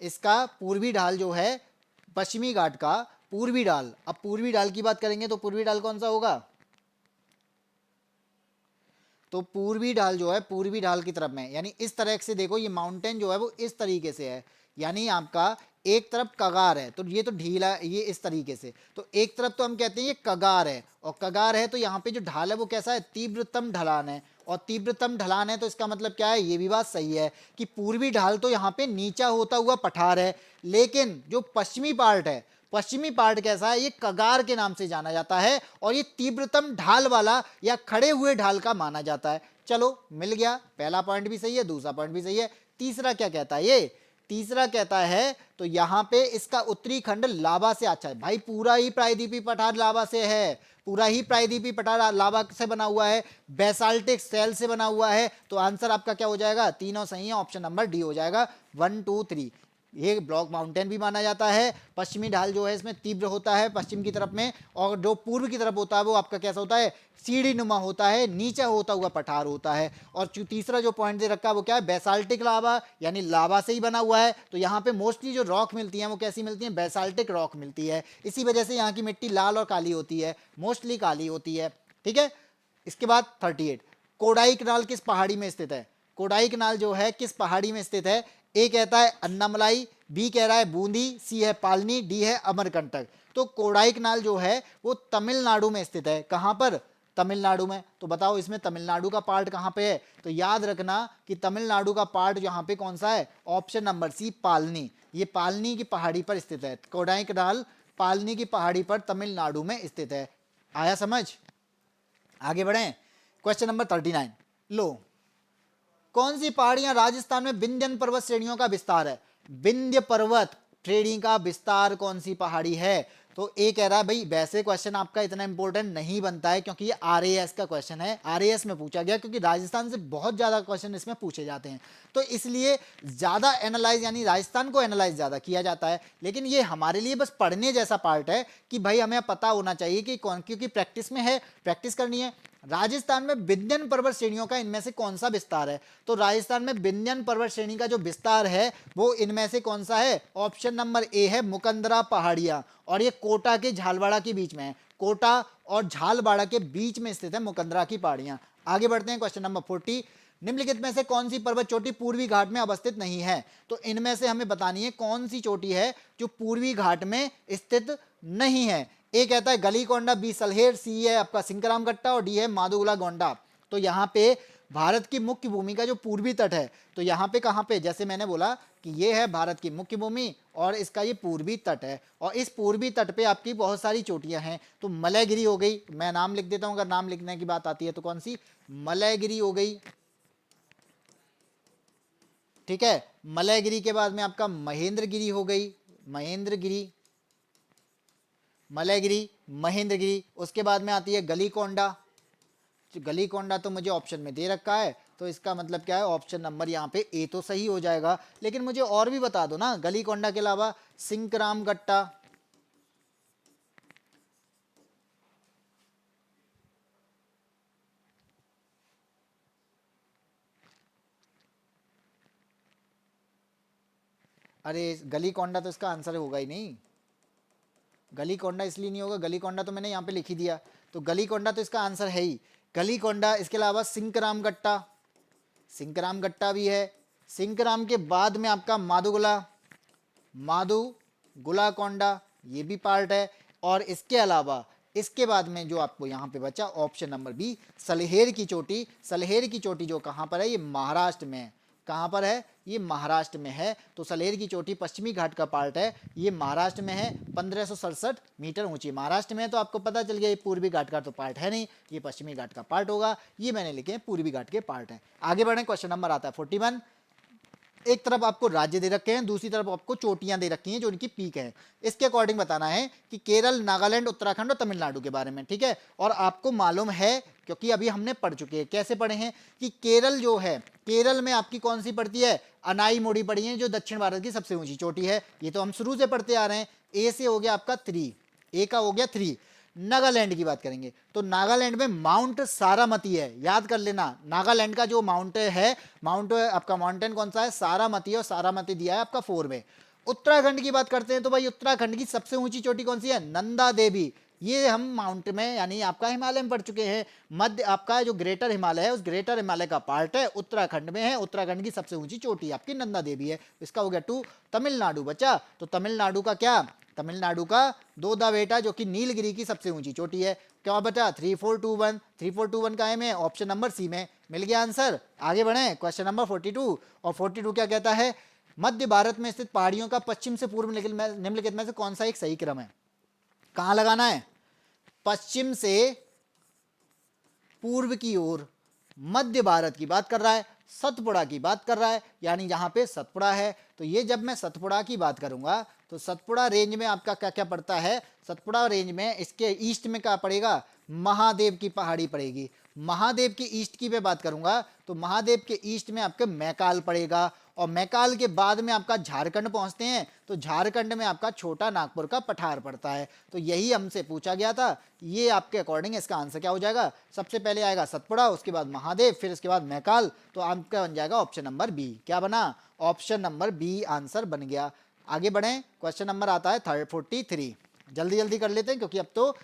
इसका पूर्वी ढाल जो है पश्चिमी घाट का पूर्वी ढाल। अब पूर्वी ढाल की बात करेंगे तो पूर्वी ढाल कौन सा होगा, तो पूर्वी ढाल जो है पूर्वी ढाल की तरफ में, यानी इस तरह से देखो ये माउंटेन जो है वो इस तरीके से है, यानी आपका एक तरफ कगार है तो ये तो ढीला है, ये इस तरीके से। तो एक तरफ तो हम कहते हैं ये कगार है, और कगार है तो यहाँ पे जो ढाल है वो कैसा है, तीव्रतम ढलान है, और तीव्रतम ढलान है, तो इसका मतलब क्या है, ये भी बात सही है कि पूर्वी ढाल तो यहाँ पे नीचा होता हुआ पठार है, लेकिन जो पश्चिमी पार्ट है, पश्चिमी पार्ट कैसा है, ये कगार के नाम से जाना जाता है और ये तीव्रतम ढाल वाला या खड़े हुए ढाल का माना जाता है। चलो मिल गया, पहला पॉइंट भी सही है, दूसरा पॉइंट भी सही है। तीसरा क्या कहता है ये, तीसरा कहता है तो यहां पे इसका उत्तरी खंड लावा से अच्छा है। भाई पूरा ही प्रायद्वीपीय पठार लावा से है, पूरा ही प्रायद्वीपीय पठार लावा से बना हुआ है, बेसाल्टिक सेल से बना हुआ है। तो आंसर आपका क्या हो जाएगा, तीनों सही है, ऑप्शन नंबर डी हो जाएगा, 1 2 3। ये ब्लॉक माउंटेन भी माना जाता है। पश्चिमी ढाल जो है इसमें तीव्र होता है पश्चिम की तरफ में, और जो पूर्व की तरफ होता है वो आपका कैसा होता है, सीढ़ी नुमा होता है, नीचा होता हुआ पठार होता है। और तीसरा जो पॉइंट दे रखा है वो क्या है, बेसाल्टिक लावा, यानी लावा से ही बना हुआ है। तो यहाँ पे मोस्टली जो रॉक मिलती है वो कैसी मिलती है, बेसाल्टिक रॉक मिलती है। इसी वजह से यहाँ की मिट्टी लाल और काली होती है, मोस्टली काली होती है। ठीक है, इसके बाद 38, कोडाई कनाल किस पहाड़ी में स्थित है। कोडाई कनाल जो है किस पहाड़ी में स्थित है, ए कहता है अन्नामलाई, बी कह रहा है बूंदी, सी है पालनी, डी है अमरकंटक। तो कोडाई कनाल जो है वो तमिलनाडु में स्थित है। कहां पर, तमिलनाडु में। तो बताओ इसमें तमिलनाडु का पार्ट कहां पे है, तो याद रखना कि तमिलनाडु का पार्ट यहां पे कौन सा है, ऑप्शन नंबर सी पालनी। ये पालनी की पहाड़ी पर स्थित है, कोडाई कनाल पालनी की पहाड़ी पर तमिलनाडु में स्थित है। आया समझ, आगे बढ़े। क्वेश्चन नंबर 39, लो कौन सी पहाड़ियां राजस्थान में विंध्यन पर्वत श्रेणियों का विस्तार है। विंध्य पर्वत श्रेणी का विस्तार कौन सी पहाड़ी है। तो ए कह रहा है, भाई वैसे क्वेश्चन आपका इतना इंपॉर्टेंट नहीं बनता है क्योंकि ये आरएएस का क्वेश्चन है, आरएएस में पूछा गया, क्योंकि राजस्थान से बहुत ज्यादा क्वेश्चन इसमें पूछे जाते हैं, तो इसलिए ज्यादा एनालाइज, यानी राजस्थान को एनालाइज ज्यादा किया जाता है। लेकिन ये हमारे लिए बस पढ़ने जैसा पार्ट है कि भाई हमें पता होना चाहिए कि कौन, क्योंकि प्रैक्टिस में है, प्रैक्टिस करनी है। राजस्थान में विंध्यन पर्वत श्रेणियों का इनमें से कौन सा विस्तार है। तो राजस्थान में विंध्यन पर्वत श्रेणी का जो विस्तार है वो इनमें से कौन सा है, ऑप्शन नंबर ए है मुकंदरा पहाड़ियां, और ये कोटा के झालवाड़ा के बीच में है, कोटा और झालवाड़ा के बीच में स्थित है मुकंदरा की पहाड़ियां। आगे बढ़ते हैं, क्वेश्चन नंबर 40, निम्नलिखित में से कौन सी पर्वत चोटी पूर्वी घाट में अवस्थित नहीं है। तो इनमें से हमें बतानी है कौन सी चोटी है जो पूर्वी घाट में स्थित नहीं है। ए कहता है गलीकोंडा, बी सलहेर, सी है आपका सिंकराम गट्टा, और डी है मादुगुला गोंडा। तो यहाँ पे भारत की मुख्य भूमि का जो पूर्वी तट है, तो यहाँ पे कहाँ पे, जैसे मैंने बोला कि ये है भारत की मुख्य भूमि और इसका ये पूर्वी तट है, और इस पूर्वी तट पे आपकी बहुत सारी चोटियां हैं। तो मलयगिरी हो गई, मैं नाम लिख देता हूँ अगर नाम लिखने की बात आती है तो, कौन सी, मलयगिरी हो गई। ठीक है, मलयगिरी के बाद में आपका महेंद्रगिरी हो गई, महेंद्रगिरी, मलयगिरी, महेंद्रगिरी। उसके बाद में आती है गलीकोंडा। गलीकोंडा तो मुझे ऑप्शन में दे रखा है, तो इसका मतलब क्या है, ऑप्शन नंबर यहाँ पे ए तो सही हो जाएगा। लेकिन मुझे और भी बता दो ना, गलीकोंडा के अलावा सिंकराम गट्टा, अरे गलीकोंडा तो इसका आंसर होगा ही नहीं। गलीकोंडा इसलिए नहीं होगा, गलीकोंडा तो मैंने यहाँ पे लिख ही दिया, तो गलीकोंडा तो इसका आंसर है ही गलीकोंडा। इसके अलावा सिंकराम गट्टा, सिंकराम गट्टा भी है। सिंकराम के बाद में आपका मादुगुला, मादुगुला कोंडा, ये भी पार्ट है। और इसके अलावा इसके बाद में जो आपको यहाँ पे बचा ऑप्शन नंबर बी, सलहेर की चोटी। सलहेर की चोटी जो कहाँ पर है, ये महाराष्ट्र में है। कहाँ पर है, ये महाराष्ट्र में है। तो सलहेर की चोटी पश्चिमी घाट का पार्ट है, ये महाराष्ट्र में है, 1567 मीटर ऊंची। महाराष्ट्र में है तो आपको पता चल गया ये पूर्वी घाट का तो पार्ट है नहीं, ये पश्चिमी घाट का पार्ट होगा। ये मैंने लिखे हैं पूर्वी घाट के पार्ट है। आगे बढ़े, क्वेश्चन नंबर आता है 41। एक तरफ आपको राज्य दे रखे हैं, दूसरी तरफ आपको चोटियां दे रखी हैं जो उनकी पीक है। इसके अकॉर्डिंग बताना है कि केरल, नागालैंड, उत्तराखंड और तमिलनाडु के बारे में। ठीक है, और आपको मालूम है क्योंकि अभी हमने पढ़ चुके हैं, कैसे पढ़े हैं कि केरल जो है, केरल में आपकी कौन सी पड़ती है, अनाई मोड़ी पड़ी है जो दक्षिण भारत की सबसे ऊंची चोटी है। ये तो हम शुरू से पढ़ते आ रहे हैं। ए से हो गया आपका 3, ए का हो गया 3। नागालैंड की बात करेंगे तो नागालैंड में माउंट सारामती है, याद कर लेना। नागालैंड का जो माउंट है, माउंट आपका माउंटेन कौन सा है, सारामती है, और सारामती दिया है आपका 4 में। उत्तराखंड की बात करते हैं तो भाई उत्तराखंड की सबसे ऊंची चोटी कौन सी है, नंदा देवी। ये हम माउंट में यानी आपका हिमालय में पढ़ चुके हैं। मध्य आपका जो ग्रेटर हिमालय है, उस ग्रेटर हिमालय का पार्ट है, उत्तराखंड में है। उत्तराखंड की सबसे ऊंची चोटी आपकी नंदा देवी है। इसका हो गया 2। तमिलनाडु बचा, तो तमिलनाडु का क्या, तमिलनाडु का दोदा बेटा जो कि नीलगिरी की सबसे ऊंची चोटी है। क्या बचा, 3421। 3421 का है में ऑप्शन नंबर सी में, मिल गया आंसर। आगे बढ़े, क्वेश्चन नंबर 42। और 42 क्या कहता है, मध्य भारत में स्थित पहाड़ियों का पश्चिम से पूर्व निम्नलिखित में से कौन सा एक सही क्रम है। कहां लगाना है, पश्चिम से पूर्व की ओर, मध्य भारत की बात कर रहा है, सतपुड़ा की बात कर रहा है, यानी यहां पे सतपुड़ा है। तो ये जब मैं सतपुड़ा की बात करूंगा तो सतपुड़ा रेंज में आपका क्या क्या पड़ता है, सतपुड़ा रेंज में इसके ईस्ट में क्या पड़ेगा, महादेव की पहाड़ी पड़ेगी। महादेव के ईस्ट की मैं बात करूंगा तो महादेव के ईस्ट में आपके मैकाल पड़ेगा, और मैकाल के बाद में आपका झारखंड पहुंचते हैं तो झारखंड में आपका छोटा नागपुर का पठार पड़ता है। तो यही हमसे पूछा गया था, ये आपके अकॉर्डिंग इसका आंसर क्या हो जाएगा, सबसे पहले आएगा सतपुड़ा, उसके बाद महादेव, फिर इसके बाद मैकाल। तो आपका बन जाएगा ऑप्शन नंबर बी। क्या बना, ऑप्शन नंबर बी आंसर बन गया। आगे बढ़ें, क्वेश्चन नंबर आता है 43। जल्दी जल्दी कर लेते हैं क्योंकि अब तो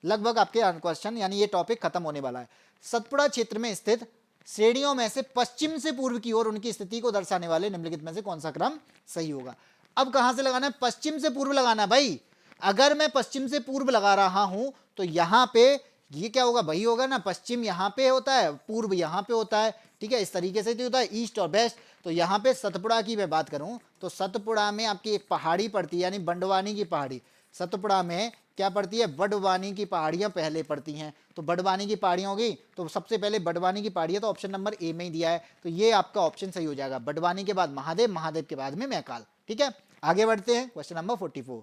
लगभग आपके क्वेश्चन यानी ये टॉपिक खत्म होने वाला है। सतपुड़ा क्षेत्र में स्थित श्रेणियों में से पश्चिम से पूर्व की ओर उनकी स्थिति को दर्शाने वाले निम्नलिखित में से कौन सा क्रम सही होगा। अब कहां से लगाना है, पश्चिम से पूर्व लगाना है भाई। अगर मैं पश्चिम से पूर्व लगा रहा हूं तो यहां पे ये क्या होगा, वही होगा ना, पश्चिम यहां पे होता है, पूर्व यहां पे होता है, ठीक है, इस तरीके से तो होता है ईस्ट और वेस्ट। तो यहाँ पे सतपुड़ा की मैं बात करूं तो सतपुड़ा में आपकी एक पहाड़ी पड़ती है यानी बंडवानी की पहाड़ी। सतपुड़ा में क्या पड़ती है, बड़वानी की पहाड़ियां पहले पड़ती हैं। तो बड़वानी की पहाड़ियां होगी तो सबसे पहले बड़वानी की पहाड़ियां तो ऑप्शन नंबर ए में ही दिया है, तो ये आपका ऑप्शन सही हो जाएगा। बड़वानी के बाद महादेव, महादेव के बाद में मैकाल। ठीक है, आगे बढ़ते हैं, क्वेश्चन नंबर 44।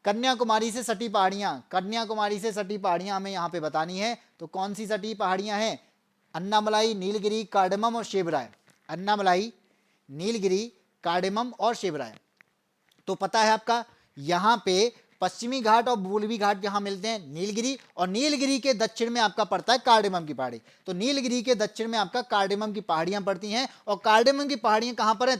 कन्याकुमारी से सटी पहाड़ियां, कन्याकुमारी से सटी पहाड़ियां हमें यहाँ पे बतानी है। तो कौन सी सटी पहाड़ियां हैं, अन्नामलाई, नीलगिरी, कार्डेमम और शिवराय। अन्नामलाई, नीलगिरी, कार्डेमम और शिवराय। तो पता है आपका यहां पे पश्चिमी घाट और पूर्वी घाट जहां मिलते हैं नीलगिरी, और नीलगिरी के दक्षिण में आपका पड़ता है कार्डेमम की पहाड़ी। तो नीलगिरी के दक्षिण में आपका कार्डेमम की पहाड़ियां पड़ती हैं, और कार्डेमम की पहाड़ियां कहां पर है,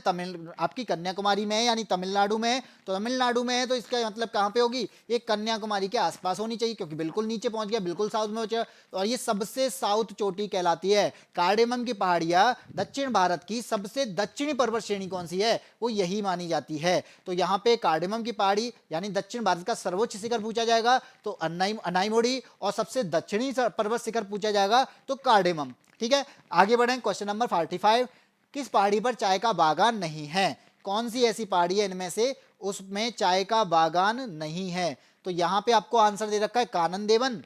आपकी कन्याकुमारी में है यानी तमिलनाडु में है। तो तमिलनाडु में है तो इसका मतलब कहां पे होगी, ये कन्याकुमारी के आसपास होनी चाहिए क्योंकि बिल्कुल नीचे पहुंच गया, बिल्कुल साउथ में पहुंच गया। और ये सबसे साउथ चोटी कहलाती है। कार्डेमम की पहाड़ियां दक्षिण भारत की सबसे दक्षिणी पर्वत श्रेणी कौन सी है, वो यही मानी जाती है। तो यहाँ पे कार्डेमम की पहाड़ी यानी दक्षिण भारत का सर्वोच्च शिखर पूछा जाएगा तो अनाईमोड़ी, और सबसे दक्षिणी पर्वत शिखर पूछा जाएगा तो कार्डेमम। ठीक है, आगे बढ़ें, क्वेश्चन नंबर 45। किस पहाड़ी पर चाय का बागान नहीं है, कौन सी ऐसी पहाड़ी है इनमें से उसमें चाय का बागान नहीं है। तो यहां पे आपको आंसर दे रखा है कानन देवन,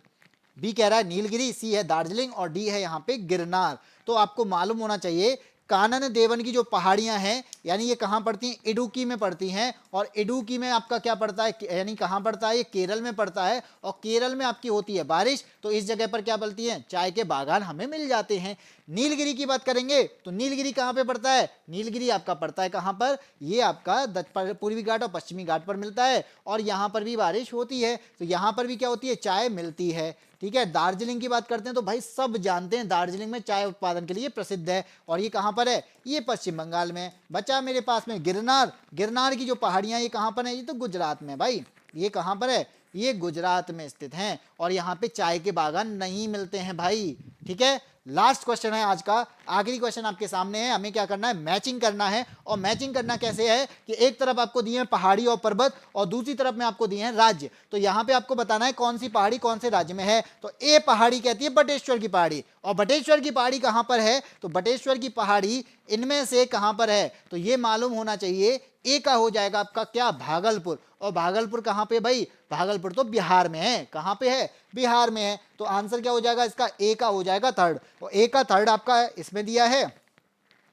बी कह रहा है नीलगिरी, सी है दार्जिलिंग और डी है यहाँ पे गिरनार। तो आपको मालूम होना चाहिए कानन देवन की जो पहाड़ियां हैं यानी ये कहाँ पड़ती हैं, इडुक्की में पड़ती हैं। और इडुक्की में आपका क्या पड़ता है, यानी कहाँ पड़ता है, ये केरल में पड़ता है, और केरल में आपकी होती है बारिश। तो इस जगह पर क्या पड़ती है, चाय के बागान हमें मिल जाते हैं। नीलगिरी की बात करेंगे तो नीलगिरी कहाँ पे पड़ता है, नीलगिरी आपका पड़ता है कहाँ पर, ये आपका पूर्वी घाट और पश्चिमी घाट पर मिलता है, और यहाँ पर भी बारिश होती है। तो यहाँ पर भी क्या होती है, चाय मिलती है। ठीक है, दार्जिलिंग की बात करते हैं तो भाई सब जानते हैं दार्जिलिंग में चाय उत्पादन के लिए प्रसिद्ध है, और ये कहाँ पर है, ये पश्चिम बंगाल में। बचा मेरे पास में गिरनार, गिरनार की जो पहाड़ियां ये कहाँ पर है, ये तो गुजरात में भाई, ये कहाँ पर है, ये गुजरात में स्थित हैं, और यहाँ पे चाय के बागान नहीं मिलते हैं भाई। ठीक है, लास्ट क्वेश्चन है आज का, आखिरी क्वेश्चन आपके सामने है। हमें क्या करना है, मैचिंग करना है। और मैचिंग करना कैसे है कि एक तरफ आपको दिए हैं पहाड़ी और पर्वत, और दूसरी तरफ में आपको दिए हैं राज्य। तो यहां पे आपको बताना है कौन सी पहाड़ी कौन से राज्य में है। तो ए पहाड़ी कहती है बटेश्वर की पहाड़ी, और बटेश्वर की पहाड़ी कहां पर है, तो बटेश्वर की पहाड़ी इनमें से कहां पर है, तो ये मालूम होना चाहिए। ए का हो जाएगा आपका क्या, भागलपुर। और भागलपुर कहां पे भाई, भागलपुर तो बिहार में है, कहां पे है, बिहार में है। तो आंसर क्या हो जाएगा इसका, ए का हो जाएगा थर्ड। और ए का थर्ड आपका इसमें दिया है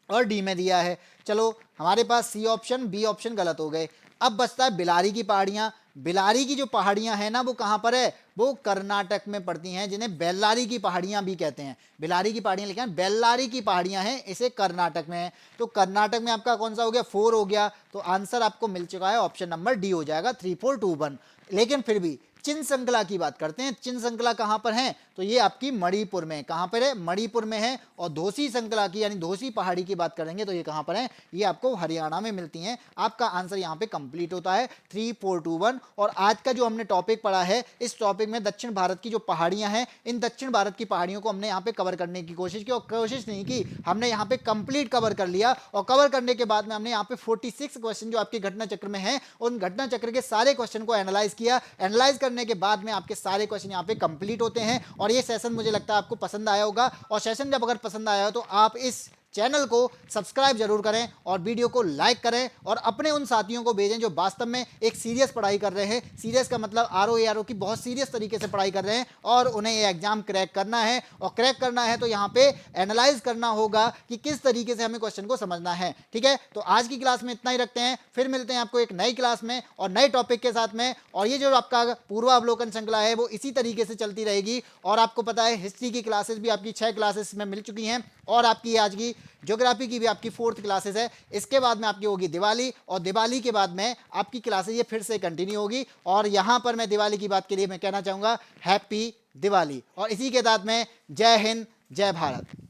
और डी में दिया है। चलो हमारे पास सी ऑप्शन बी ऑप्शन गलत हो गए। अब बचता है बिलारी की पहाड़ियां। बिलारी की जो पहाड़ियां हैं ना वो कहां पर है, वो कर्नाटक में पड़ती हैं, जिन्हें बेल्लारी की पहाड़ियां भी कहते हैं। बिलारी की पहाड़ियां लिखा है, बेल्लारी की पहाड़ियां हैं, इसे कर्नाटक में है। तो कर्नाटक में आपका कौन सा हो गया, 4 हो गया। तो आंसर आपको मिल चुका है, ऑप्शन नंबर डी हो जाएगा 3421। लेकिन फिर भी चिन श्रृंखला की बात करते हैं। चिन श्रृंखला कहां पर है, तो ये आपकी मणिपुर में, कहां पर है, मणिपुर में है। और धोसी श्रृंखला की यानी धोसी पहाड़ी की बात करेंगे तो ये कहां पर है, ये आपको हरियाणा में मिलती हैं। आपका आंसर यहां पे कंप्लीट होता है 3421। और आज का जो हमने टॉपिक पढ़ा है, इस टॉपिक में दक्षिण भारत की जो पहाड़ियां हैं, इन दक्षिण भारत की पहाड़ियों को हमने यहाँ पे कवर करने की कोशिश की, और कोशिश नहीं की, हमने यहाँ पे कंप्लीट कवर कर लिया। और कवर करने के बाद में हमने यहाँ पे 46 क्वेश्चन जो आपके घटना चक्र में है, उन घटना चक्र के सारे क्वेश्चन को एनालाइज किया। एनालाइज करने के बाद में आपके सारे क्वेश्चन यहाँ पे कंप्लीट होते हैं। और ये सेशन मुझे लगता है आपको पसंद आया होगा। और सेशन जब अगर पसंद आया हो तो आप इस चैनल को सब्सक्राइब जरूर करें और वीडियो को लाइक करें और अपने उन साथियों को भेजें जो वास्तव में एक सीरियस पढ़ाई कर रहे हैं। सीरियस का मतलब आरओ एआरओ की बहुत सीरियस तरीके से पढ़ाई कर रहे हैं और उन्हें ये एग्जाम क्रैक करना है। और क्रैक करना है तो यहाँ पे एनालाइज करना होगा कि किस तरीके से हमें क्वेश्चन को समझना है। ठीक है, तो आज की क्लास में इतना ही रखते हैं, फिर मिलते हैं आपको एक नई क्लास में और नए टॉपिक के साथ में। और ये जो आपका पूर्वावलोकन श्रृंखला है वो इसी तरीके से चलती रहेगी। और आपको पता है हिस्ट्री की क्लासेस भी आपकी 6 क्लासेस में मिल चुकी हैं और आपकी आज की ज्योग्राफी की भी आपकी 4th क्लासेस है। इसके बाद में आपकी होगी दिवाली और दिवाली के बाद में आपकी क्लासेस ये फिर से कंटिन्यू होगी। और यहाँ पर मैं दिवाली की बात के लिए मैं कहना चाहूँगा हैप्पी दिवाली और इसी के साथ में जय हिंद जय भारत।